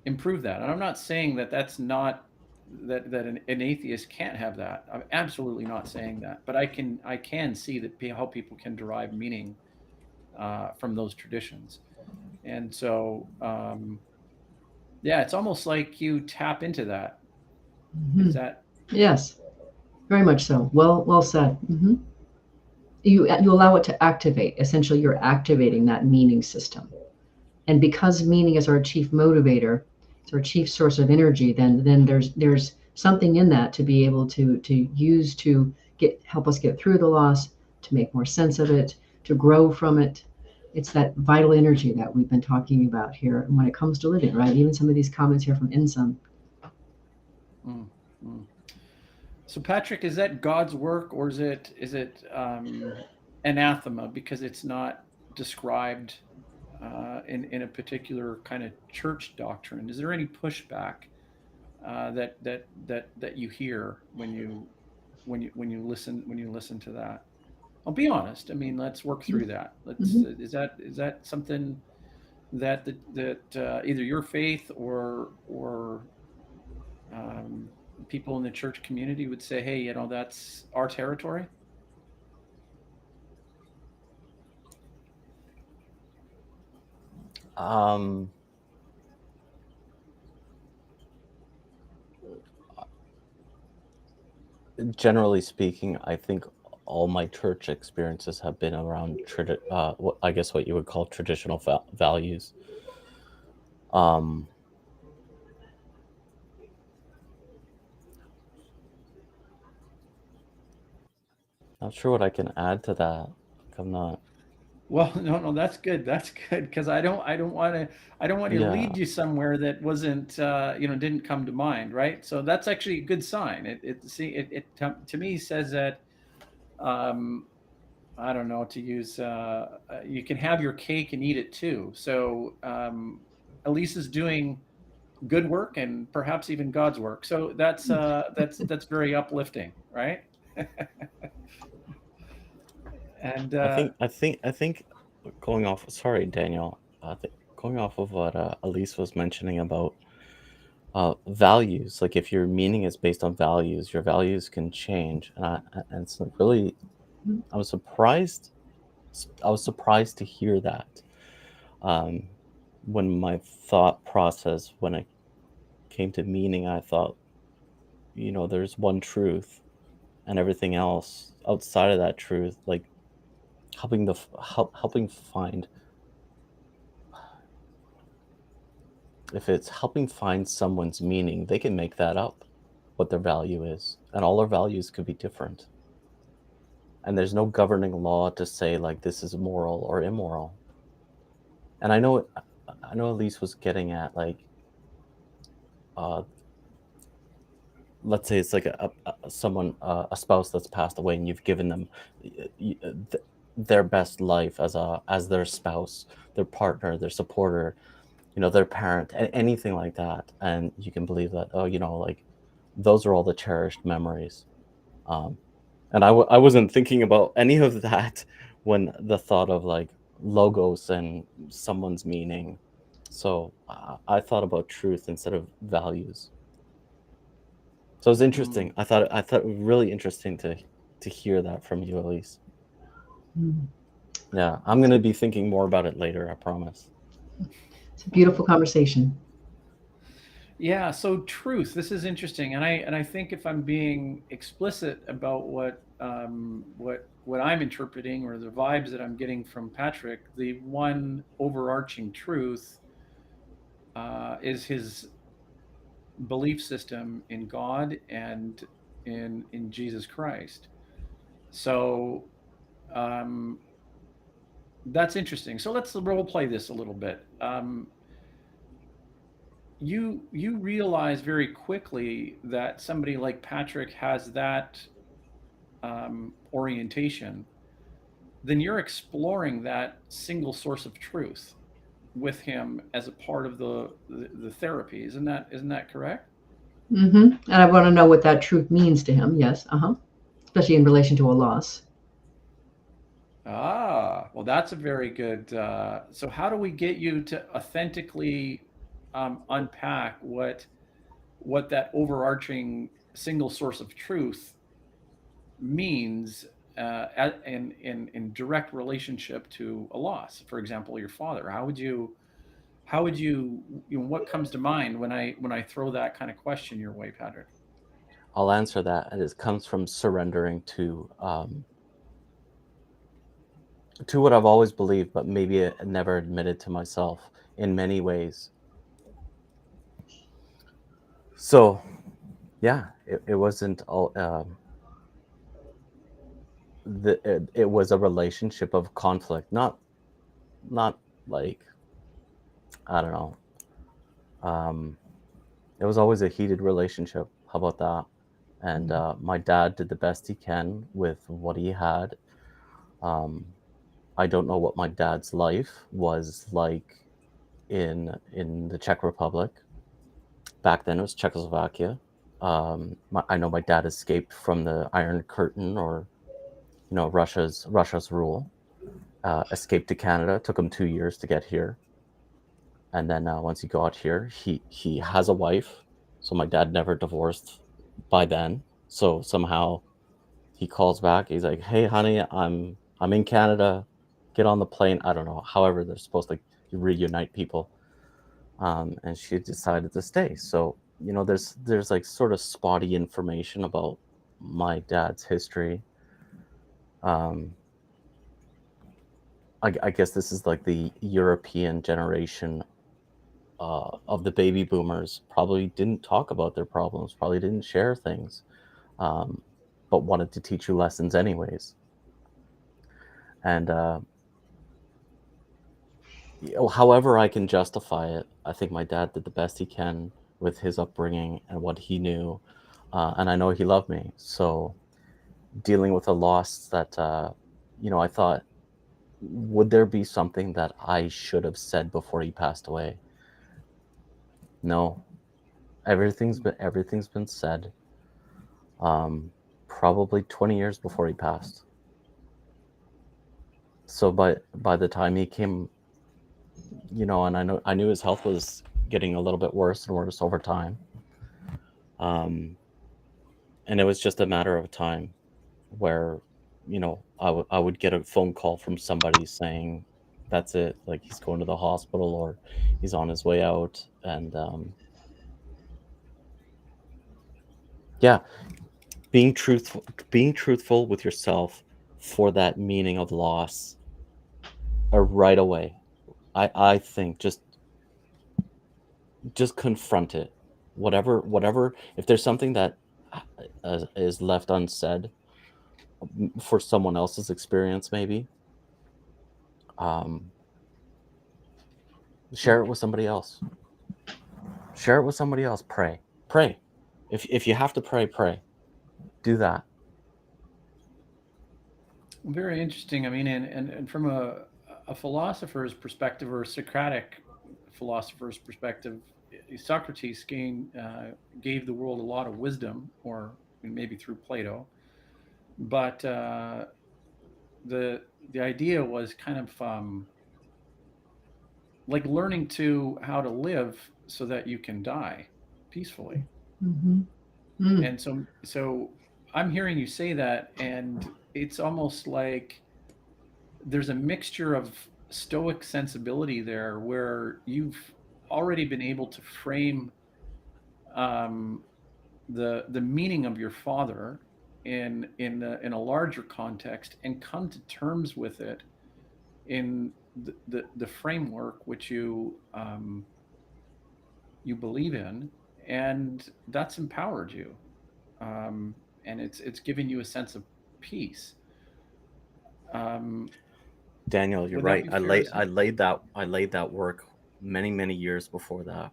Speaker 2: improve that. And I'm not saying that that's not that an atheist can't have that. I'm absolutely not saying that, but I can see that how people can derive meaning from those traditions. And so yeah, it's almost like you tap into that. Is
Speaker 4: Mm-hmm.
Speaker 2: that
Speaker 4: Yes, very much so. Well said. You allow it to activate. Essentially, you're activating that meaning system. And because meaning is our chief motivator, it's our chief source of energy, then there's something in that to be able to use to help us get through the loss, to make more sense of it, to grow from it. It's that vital energy that we've been talking about here. And when it comes to living, right? Even some of these comments here from Insom.
Speaker 2: mm, mm. So Patrick, is that God's work, or is it anathema because it's not described in a particular kind of church doctrine? Is there any pushback that you hear when you listen to that? I'll be honest. I mean, let's work through that. Let's
Speaker 4: Mm-hmm.
Speaker 2: Is that something that either your faith or um, people in the church community would say, hey, that's our territory?
Speaker 3: Um, Generally speaking, I think all my church experiences have been around what I guess what you would call traditional values. Um, Not sure what I can add to that. I'm not.
Speaker 2: Well, no, no, that's good. That's good because I don't want to
Speaker 3: Yeah.
Speaker 2: lead you somewhere that wasn't, didn't come to mind, right? So that's actually a good sign. It to me says that um, I don't know, to use, you can have your cake and eat it too. So Elise is doing good work and perhaps even God's work. So that's very uplifting, right? And
Speaker 3: I think going off, sorry, Daniel, going off of what Elise was mentioning about values, like if your meaning is based on values, your values can change. And it's really, I was surprised. I was surprised to hear that. Um, when my thought process, when it came to meaning, I thought, there's one truth, and everything else outside of that truth, like helping find, if it's helping find someone's meaning, they can make that up, what their value is, and all our values could be different. And there's no governing law to say like this is moral or immoral. And I know Elise was getting at like, uh, let's say it's like a spouse that's passed away, and you've given them their best life as their spouse, their partner, their supporter, their parent, anything like that, and you can believe that, oh, like those are all the cherished memories. Um, and I wasn't thinking about any of that when the thought of like logos and someone's meaning. So I thought about truth instead of values. So it was interesting. I thought it was really interesting to hear that from you, Elise. Yeah, I'm gonna be thinking more about it later, I promise.
Speaker 4: It's a beautiful conversation.
Speaker 2: yeah, so truth. This is interesting, and I think if I'm being explicit about what I'm interpreting or the vibes that I'm getting from Patrick, the one overarching truth is his belief system in God and in Jesus Christ. So um, that's interesting. So let's role play this a little bit. You realize very quickly that somebody like Patrick has that orientation. Then you're exploring that single source of truth with him as a part of the therapy. Isn't that correct?
Speaker 4: And I want to know what that truth means to him. Yes. Especially in relation to a loss.
Speaker 2: Well, that's a very good. So, how do we get you to authentically unpack what that overarching single source of truth means in direct relationship to a loss? For example, your father. How would you what comes to mind when I throw that kind of question your way, Patrick?
Speaker 3: I'll answer that, and it comes from surrendering to what I've always believed, but maybe I never admitted to myself in many ways. So, yeah, it wasn't all. It was a relationship of conflict, not like, I don't know. It was always a heated relationship. How about that? And my dad did the best he can with what he had. Um, I don't know what my dad's life was like in the Czech Republic. Back then, it was Czechoslovakia. I know my dad escaped from the Iron Curtain, or Russia's rule. Escaped to Canada. Took him 2 years to get here, and then once he got here, he has a wife. So my dad never divorced by then. So somehow he calls back. He's like, "Hey, honey, I'm in Canada. Get on the plane." I don't know. However, they're supposed to reunite people, and she decided to stay. So there's like sort of spotty information about my dad's history. Um, I guess this is like the European generation of the baby boomers. Probably didn't talk about their problems. Probably didn't share things, um, but wanted to teach you lessons anyways. And however I can justify it, I think my dad did the best he can with his upbringing and what he knew, and I know he loved me. So dealing with a loss that I thought, would there be something that I should have said before he passed away? No, everything's been said. Probably 20 years before he passed. So by the time he came, and I knew his health was getting a little bit worse and worse over time. And it was just a matter of time where, I would get a phone call from somebody saying, that's it, like he's going to the hospital or he's on his way out. And yeah, being truthful with yourself for that meaning of loss right away. I think just confront it. Whatever, if there's something that is left unsaid for someone else's experience, maybe share it with somebody else. Pray. If you have to pray. Do that.
Speaker 2: Very interesting. I mean, and from a philosopher's perspective or a Socratic philosopher's perspective, Socrates gave the world a lot of wisdom, or maybe through Plato, but the idea was kind of like learning to how to live so that you can die peacefully.
Speaker 4: Mm-hmm. Mm.
Speaker 2: And so I'm hearing you say that, and it's almost like there's a mixture of stoic sensibility there where you've already been able to frame um, the meaning of your father in a larger context and come to terms with it in the framework which you believe in, and that's empowered you, and it's given you a sense of peace. Um,
Speaker 3: Daniel, you're
Speaker 2: would that
Speaker 3: right.
Speaker 2: be
Speaker 3: I
Speaker 2: fair to
Speaker 3: laid
Speaker 2: say?
Speaker 3: I laid that work many years before that.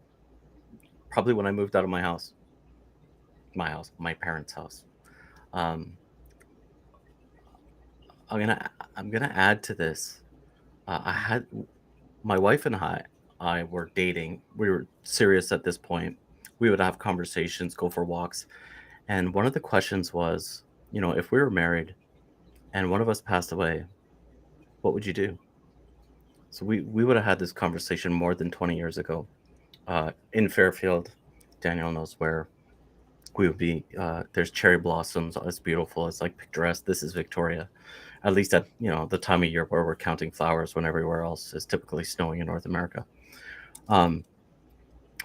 Speaker 3: Probably when I moved out of my parents' house. Um, I'm gonna add to this. I had my wife and I were dating. We were serious at this point. We would have conversations, go for walks, and one of the questions was, if we were married and one of us passed away, what would you do? So we would have had this conversation more than 20 years ago, in Fairfield. Daniel knows where we would be. There's cherry blossoms. It's beautiful. It's like picturesque. This is Victoria, at least at the time of year where we're counting flowers when everywhere else is typically snowing in North America. And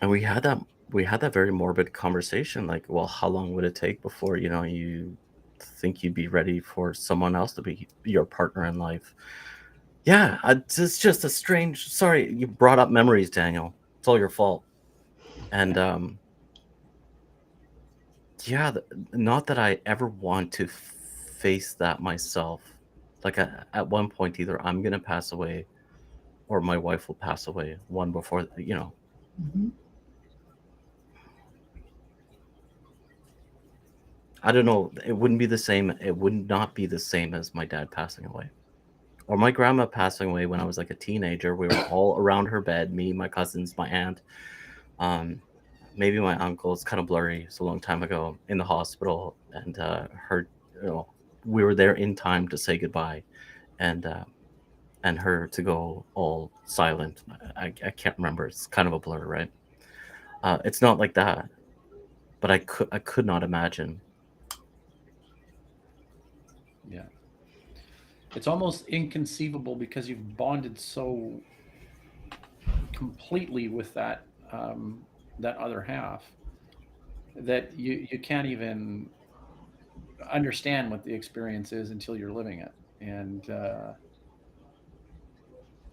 Speaker 3: we had that very morbid conversation, like, well, how long would it take before you think you'd be ready for someone else to be your partner in life? Yeah, it's just a strange. Sorry, you brought up memories, Daniel. It's all your fault. And yeah, not that I ever want to face that myself. Like at one point, either I'm gonna pass away, or my wife will pass away. One before,
Speaker 4: Mm-hmm.
Speaker 3: I don't know. It wouldn't be the same. It would not be the same as my dad passing away, or my grandma passing away when I was like a teenager. We were all around her bed, me, my cousins, my aunt, maybe my uncle. It's kind of blurry. It's a long time ago in the hospital, and her, we were there in time to say goodbye, and her to go all silent. I can't remember. It's kind of a blur, right? It's not like that, but I could not imagine.
Speaker 2: Yeah. It's almost inconceivable because you've bonded so completely with that other half that you can't even understand what the experience is until you're living it, and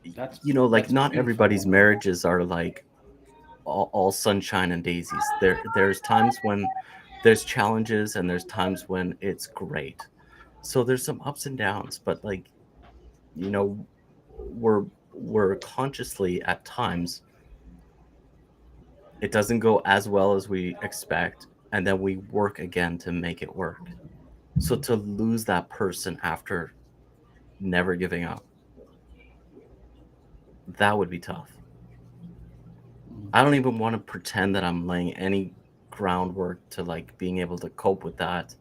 Speaker 3: Like,
Speaker 2: that's
Speaker 3: not everybody's
Speaker 2: beautiful.
Speaker 3: marriages are like all sunshine and daisies. There's times when there's challenges and there's times when it's great. So there's some ups and downs, but like, you know, we're consciously at times it doesn't go as well as we expect, and then we work again to make it work. So to lose that person after never giving up. That would be tough. I don't even want to pretend that I'm laying any groundwork to like being able to cope with that.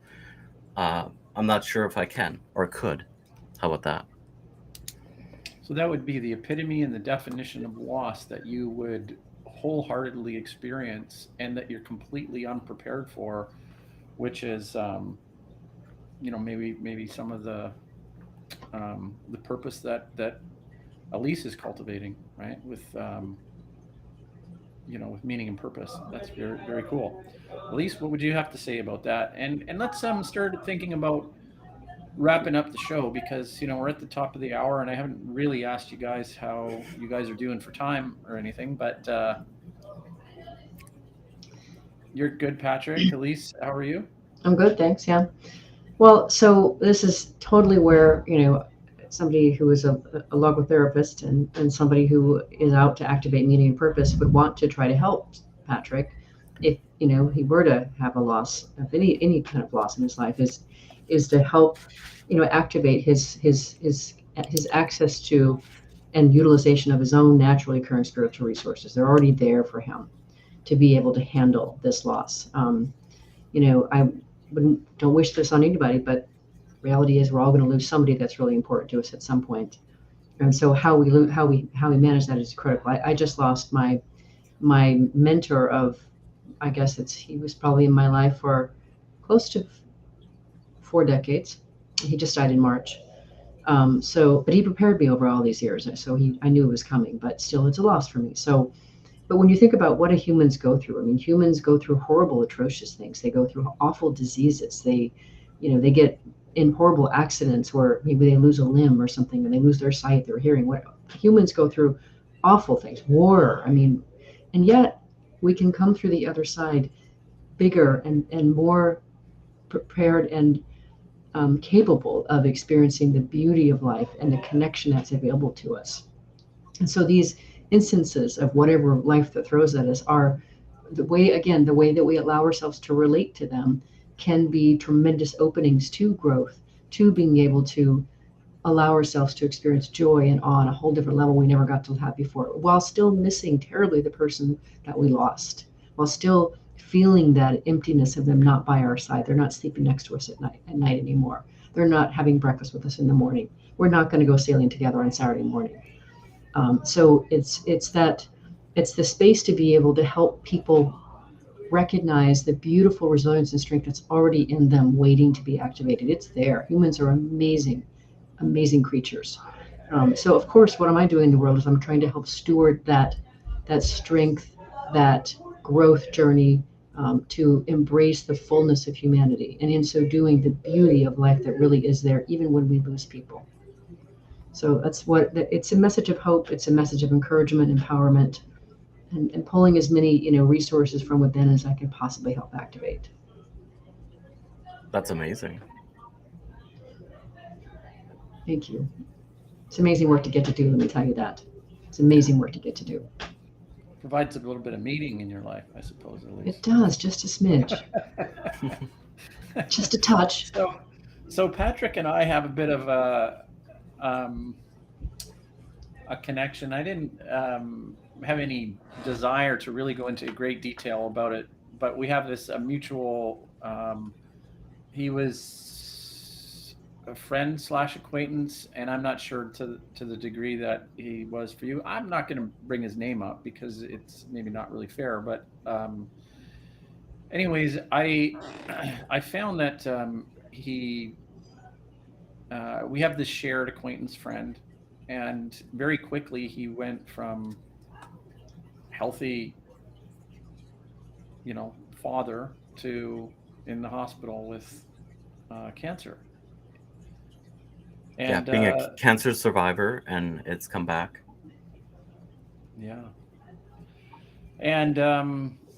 Speaker 3: I'm not sure if I can or could. How about that?
Speaker 2: So that would be the epitome and the definition of loss that you would wholeheartedly experience and that you're completely unprepared for, which is, maybe some of the purpose that Elise is cultivating, right? With meaning and purpose. That's very, very cool. Elise, what would you have to say about that? And let's start thinking about wrapping up the show, because we're at the top of the hour and I haven't really asked you guys how you guys are doing for time or anything, but you're good, Patrick. Elise, how are you?
Speaker 4: I'm good, thanks. Yeah. Well, so this is totally where, somebody who is a logotherapist and somebody who is out to activate meaning and purpose would want to try to help Patrick if, he were to have a loss of any kind of loss in his life, is to help, activate his access to and utilization of his own naturally occurring spiritual resources. They're already there for him to be able to handle this loss. I don't wish this on anybody, but reality is we're all going to lose somebody that's really important to us at some point. And so how we manage that is critical. I just lost my mentor of, I guess he was probably in my life for close to 4 decades. He just died in March. But he prepared me over all these years. So I knew it was coming, but still it's a loss for me. But when you think about what do humans go through, I mean, humans go through horrible, atrocious things. They go through awful diseases. They get in horrible accidents where maybe they lose a limb or something, and they lose their sight, their hearing. What humans go through awful things, war. I mean, and yet we can come through the other side bigger and more prepared and capable of experiencing the beauty of life and the connection that's available to us. And so these instances of whatever life that throws at us are the way that we allow ourselves to relate to them can be tremendous openings to growth, to being able to allow ourselves to experience joy and awe on a whole different level we never got to have before, while still missing terribly the person that we lost, while still feeling that emptiness of them not by our side. They're not sleeping next to us at night anymore. They're not having breakfast with us in the morning. We're not going to go sailing together on Saturday morning. So it's the space to be able to help people recognize the beautiful resilience and strength that's already in them waiting to be activated. It's there. Humans are amazing, amazing creatures. So of course, what am I doing in the world is I'm trying to help steward that strength, that growth journey, to embrace the fullness of humanity. And in so doing, the beauty of life that really is there, even when we lose people. So it's a message of hope. It's a message of encouragement, empowerment, and pulling as many resources from within as I can possibly help activate.
Speaker 3: That's amazing.
Speaker 4: Thank you. It's amazing work to get to do. Let me tell you that. It's amazing work to get to do.
Speaker 2: Provides a little bit of meaning in your life, I suppose, at least.
Speaker 4: It does, just a smidge. Just a touch.
Speaker 2: So Patrick and I have a bit of a connection. I didn't have any desire to really go into great detail about it, but we have this mutual. He was a friend / acquaintance, and I'm not sure to the degree that he was for you. I'm not going to bring his name up because it's maybe not really fair. But anyways, I found that we have this shared acquaintance friend, and very quickly he went from healthy, father to in the hospital with cancer. And
Speaker 3: being a cancer survivor, and it's come back.
Speaker 2: Yeah. And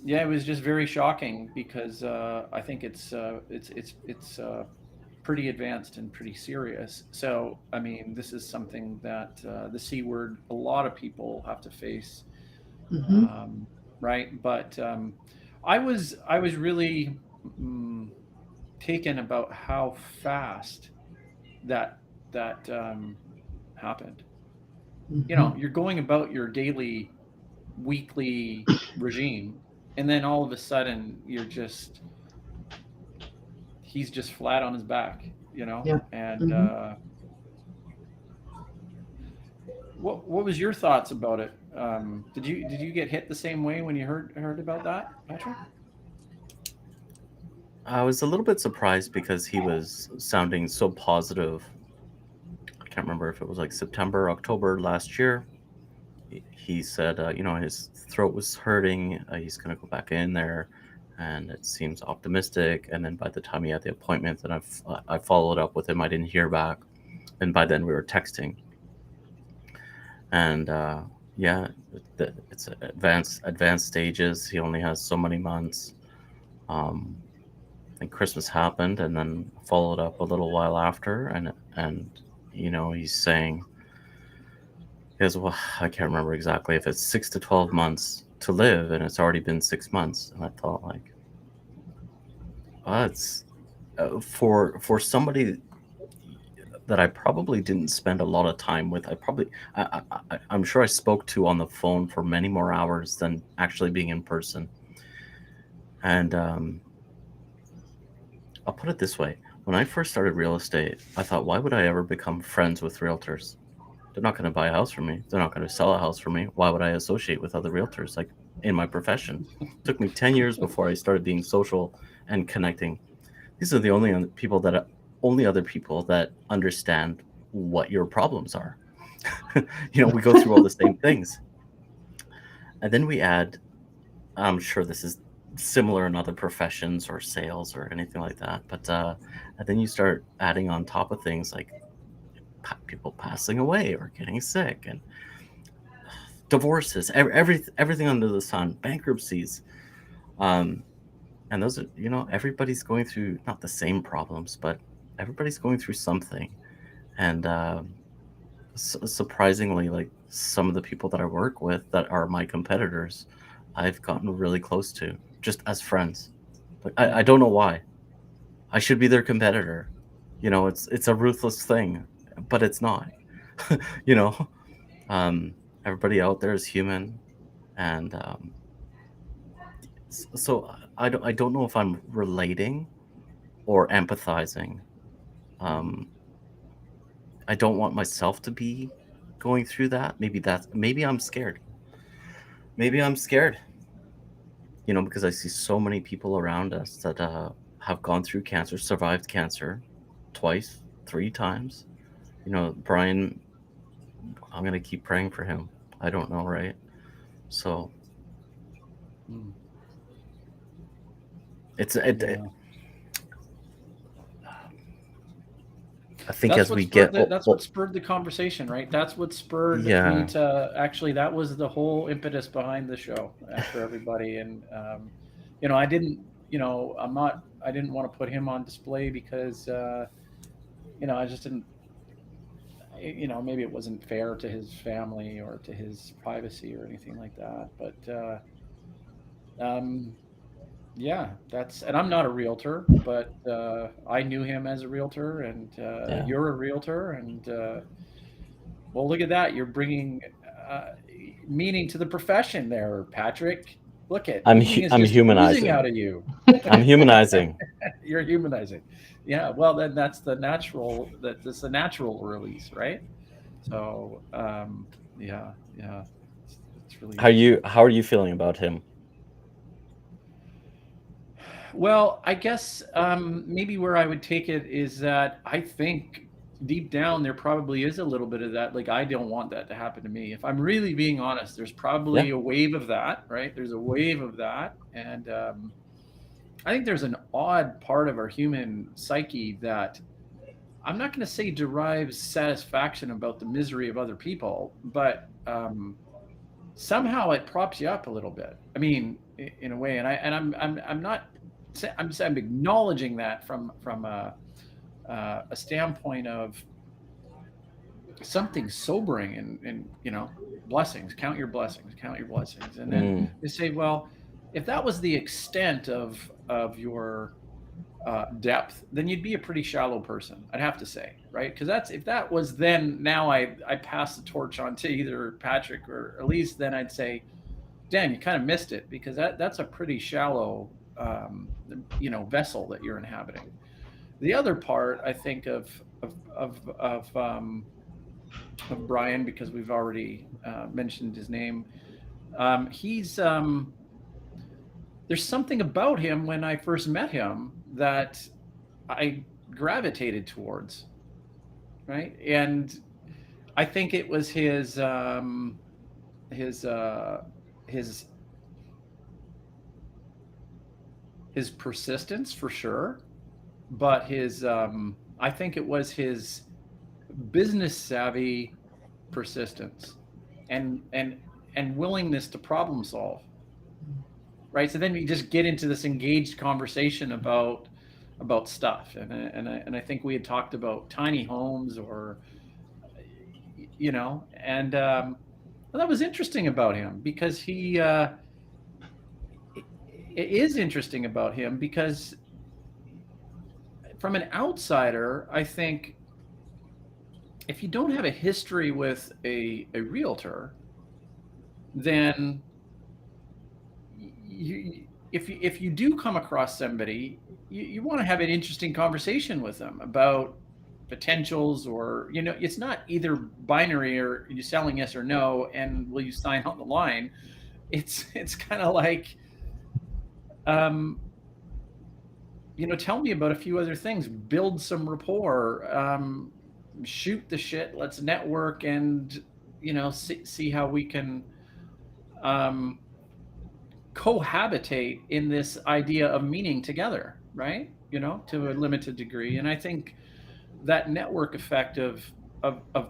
Speaker 2: it was just very shocking because I think it's pretty advanced and pretty serious. So I mean, this is something that the C word a lot of people have to face, right? But I was really taken about how fast that that happened.
Speaker 4: Mhm.
Speaker 2: You're going about your daily, weekly regime, and then all of a sudden he's just flat on his back,
Speaker 4: Yeah.
Speaker 2: and
Speaker 4: Hmm.
Speaker 2: what was your thoughts about it? Did you get hit the same way when you heard about that, Patrick?
Speaker 3: I was a little bit surprised because he was sounding so positive. I can't remember if it was like September, October last year. He said, his throat was hurting. He's going to go back in there, and it seems optimistic. And then by the time he had the appointment, and I followed up with him, I didn't hear back. And by then we were texting, and yeah, it's advanced stages. He only has so many months. Um, and Christmas happened, and then followed up a little while after, and he's saying, well, I can't remember exactly if it's 6 to 12 months to live, and it's already been 6 months. And I thought, like, it's for somebody that I probably didn't spend a lot of time with. I'm sure I spoke to on the phone for many more hours than actually being in person. And I'll put it this way: when I first started real estate, I thought, why would I ever become friends with realtors? They're not going to buy a house from me. They're not going to sell a house for me. Why would I associate with other realtors? Like, in my profession, it took me 10 years before I started being social and connecting. These are the only other people that understand what your problems are. We go through all the same things. And then we add, I'm sure this is similar in other professions or sales or anything like that, but and then you start adding on top of things like people passing away or getting sick, and divorces, everything under the sun, bankruptcies, and those are, everybody's going through not the same problems, but everybody's going through something. And surprisingly, like, some of the people that I work with that are my competitors, I've gotten really close to just as friends. Like, I don't know why. I should be their competitor. It's a ruthless thing, but it's not. you know Everybody out there is human, and so I don't know if I'm relating or empathizing. um I don't want myself to be going through that. Maybe I'm scared. Maybe I'm scared, because I see so many people around us that have gone through cancer, survived cancer twice, 3 times. Brian, I'm gonna keep praying for him. I don't know, right? So
Speaker 2: Mm,
Speaker 3: it's
Speaker 2: yeah.
Speaker 3: I think as we get
Speaker 2: That's what spurred the conversation, right? That's what spurred me
Speaker 3: yeah.
Speaker 2: to actually. That was the whole impetus behind the show, for everybody. And I didn't, I didn't want to put him on display because I just didn't. Maybe it wasn't fair to his family or to his privacy or anything like that. But um, yeah, and I'm not a realtor, but I knew him as a realtor, and
Speaker 3: Yeah.
Speaker 2: you're a realtor, and well, look at that. You're bringing uh, meaning to the profession there, Patrick. Look at meaning is
Speaker 3: I'm
Speaker 2: just oozing
Speaker 3: humanizing.
Speaker 2: out of you.
Speaker 3: I'm humanizing.
Speaker 2: You're humanizing. Yeah, well, then that's the natural release, right? So, yeah, yeah, it's really
Speaker 3: How are you feeling about him?
Speaker 2: well. I guess maybe where I would take it is that I think deep down there probably is a little bit of that. Like, I don't want that to happen to me. If I'm really being honest, there's
Speaker 3: Yeah.
Speaker 2: probably a wave of that, right? There's a wave of that, and I think there's an odd part of our human psyche that I'm not going to say derives satisfaction about the misery of other people, but somehow it props you up a little bit. I mean, in a way, I'm not. I'm acknowledging that from a standpoint of something sobering and blessings. Count your blessings, and then
Speaker 3: Mm.
Speaker 2: they say, well, if that was the extent of your depth, then you'd be a pretty shallow person, I'd have to say, right? Because that's, if that was then, now I pass the torch on to either Patrick or Elise, then I'd say, Dan, you kind of missed it, because that's a pretty shallow, vessel that you're inhabiting. The other part, I think, of Brian, because we've already mentioned his name, he's there's something about him when I first met him that I gravitated towards, right? And I think it was his persistence, for sure, but I think it was his business savvy persistence and willingness to problem solve, right? So then we just get into this engaged conversation about stuff, and I think we had talked about tiny homes, or and that was interesting about him, because it is interesting about him because from an outsider, I think if you don't have a history with a realtor, then if you do come across somebody, you want to have an interesting conversation with them about potentials, or it's not either binary, or you're selling yes or no and will you sign on the line. It's kind of like, tell me about a few other things, build some rapport, shoot the shit, let's network, and see how we can cohabitate in this idea of meaning together, right? To a limited degree. And I think that network effect of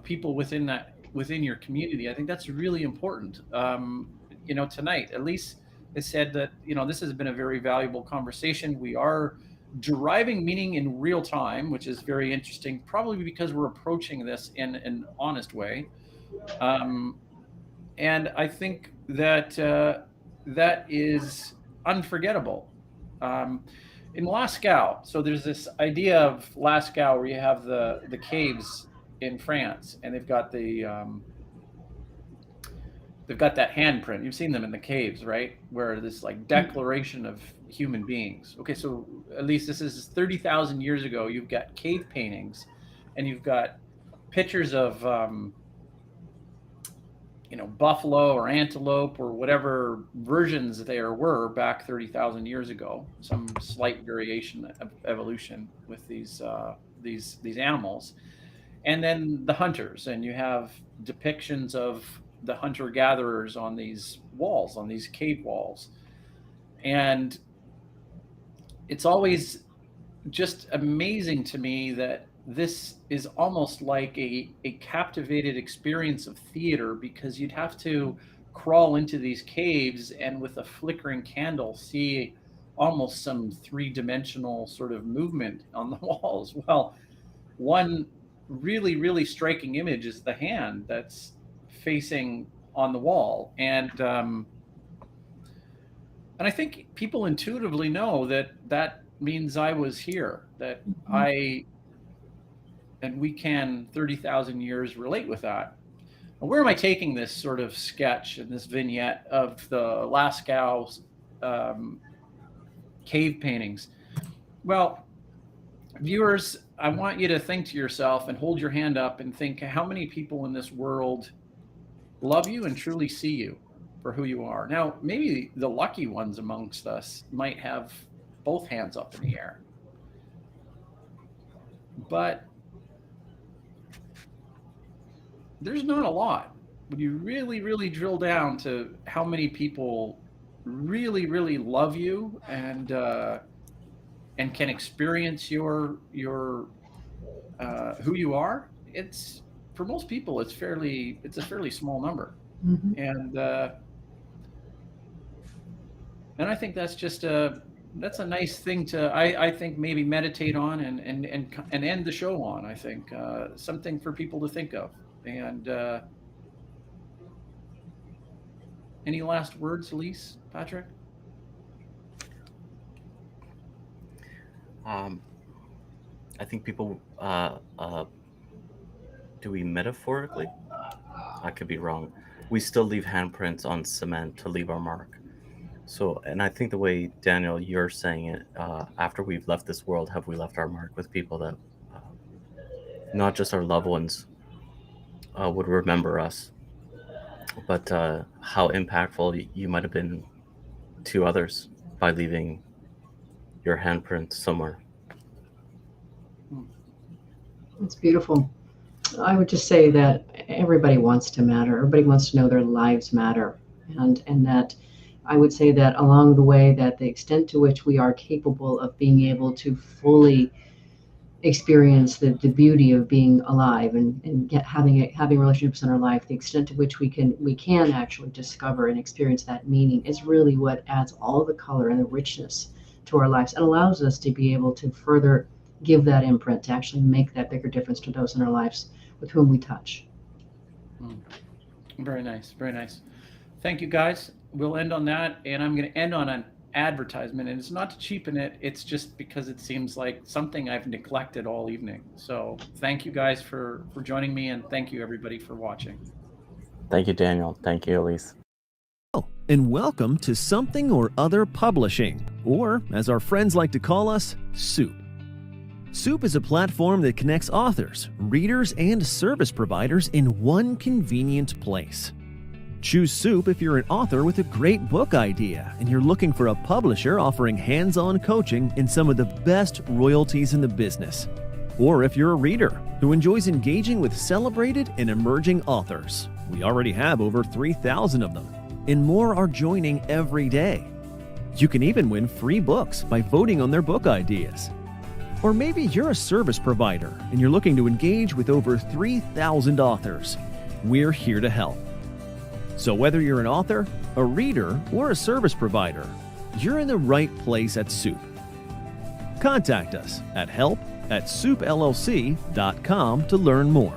Speaker 2: people within your community, I think that's really important. Tonight, at least, they said that this has been a very valuable conversation. We are deriving meaning in real time, which is very interesting, probably because we're approaching this in an honest way. And I think that that is unforgettable. In Lascaux, so there's this idea of Lascaux where you have the caves in France, and they've got that handprint. You've seen them in the caves, right? Where this like declaration of human beings. Okay, so at least this is 30,000 years ago. You've got cave paintings, and you've got pictures of buffalo or antelope or whatever versions there were back 30,000 years ago. Some slight variation of evolution with these animals, and then the hunters, and you have depictions of the hunter-gatherers on these walls, on these cave walls. And it's always just amazing to me that this is almost like a captivated experience of theater, because you'd have to crawl into these caves and with a flickering candle see almost some three-dimensional sort of movement on the walls. Well, one really, really striking image is the hand that's facing on the wall. And I think people intuitively know that means I was here, that and we can 30,000 years relate with that. Where am I taking this sort of sketch and this vignette of the Lascaux cave paintings? Well, viewers, I want you to think to yourself and hold your hand up and think, how many people in this world love you and truly see you for who you are? Now, maybe the lucky ones amongst us might have both hands up in the air. But there's not a lot. When you really, really drill down to how many people really, really love you and can experience your who you are, it's, for most people, it's a fairly small number.
Speaker 4: Mm-hmm.
Speaker 2: And I think that's just that's a nice thing to, I think, maybe meditate on and end the show on. I think something for people to think of. And any last words, Elise, Patrick?
Speaker 3: Um, I think people do we metaphorically? I could be wrong. We still leave handprints on cement to leave our mark. So, and I think the way Daniel, you're saying it, after we've left this world, have we left our mark with people that, uh, not just our loved ones, would remember us, but how impactful you might have been to others by leaving your handprint somewhere.
Speaker 4: It's beautiful. I would just say that everybody wants to matter. Everybody wants to know their lives matter. And that I would say that along the way, that the extent to which we are capable of being able to fully experience the beauty of being alive and having relationships in our life, the extent to which we can actually discover and experience that meaning is really what adds all the color and the richness to our lives and allows us to be able to further give that imprint, to actually make that bigger difference to those in our lives with whom we touch.
Speaker 2: Very nice. Very nice. Thank you, guys. We'll end on that. And I'm going to end on an advertisement. And it's not to cheapen it. It's just because it seems like something I've neglected all evening. So thank you guys for joining me. And thank you, everybody, for watching.
Speaker 3: Thank you, Daniel. Thank you, Elise.
Speaker 5: And welcome to Something or Other Publishing, or as our friends like to call us, Soup. Soup is a platform that connects authors, readers, and service providers in one convenient place. Choose Soup if you're an author with a great book idea and you're looking for a publisher offering hands-on coaching in some of the best royalties in the business. Or if you're a reader who enjoys engaging with celebrated and emerging authors. We already have over 3,000 of them, and more are joining every day. You can even win free books by voting on their book ideas. Or maybe you're a service provider and you're looking to engage with over 3,000 authors. We're here to help. So whether you're an author, a reader, or a service provider, you're in the right place at Soup. Contact us at help@soupllc.com to learn more.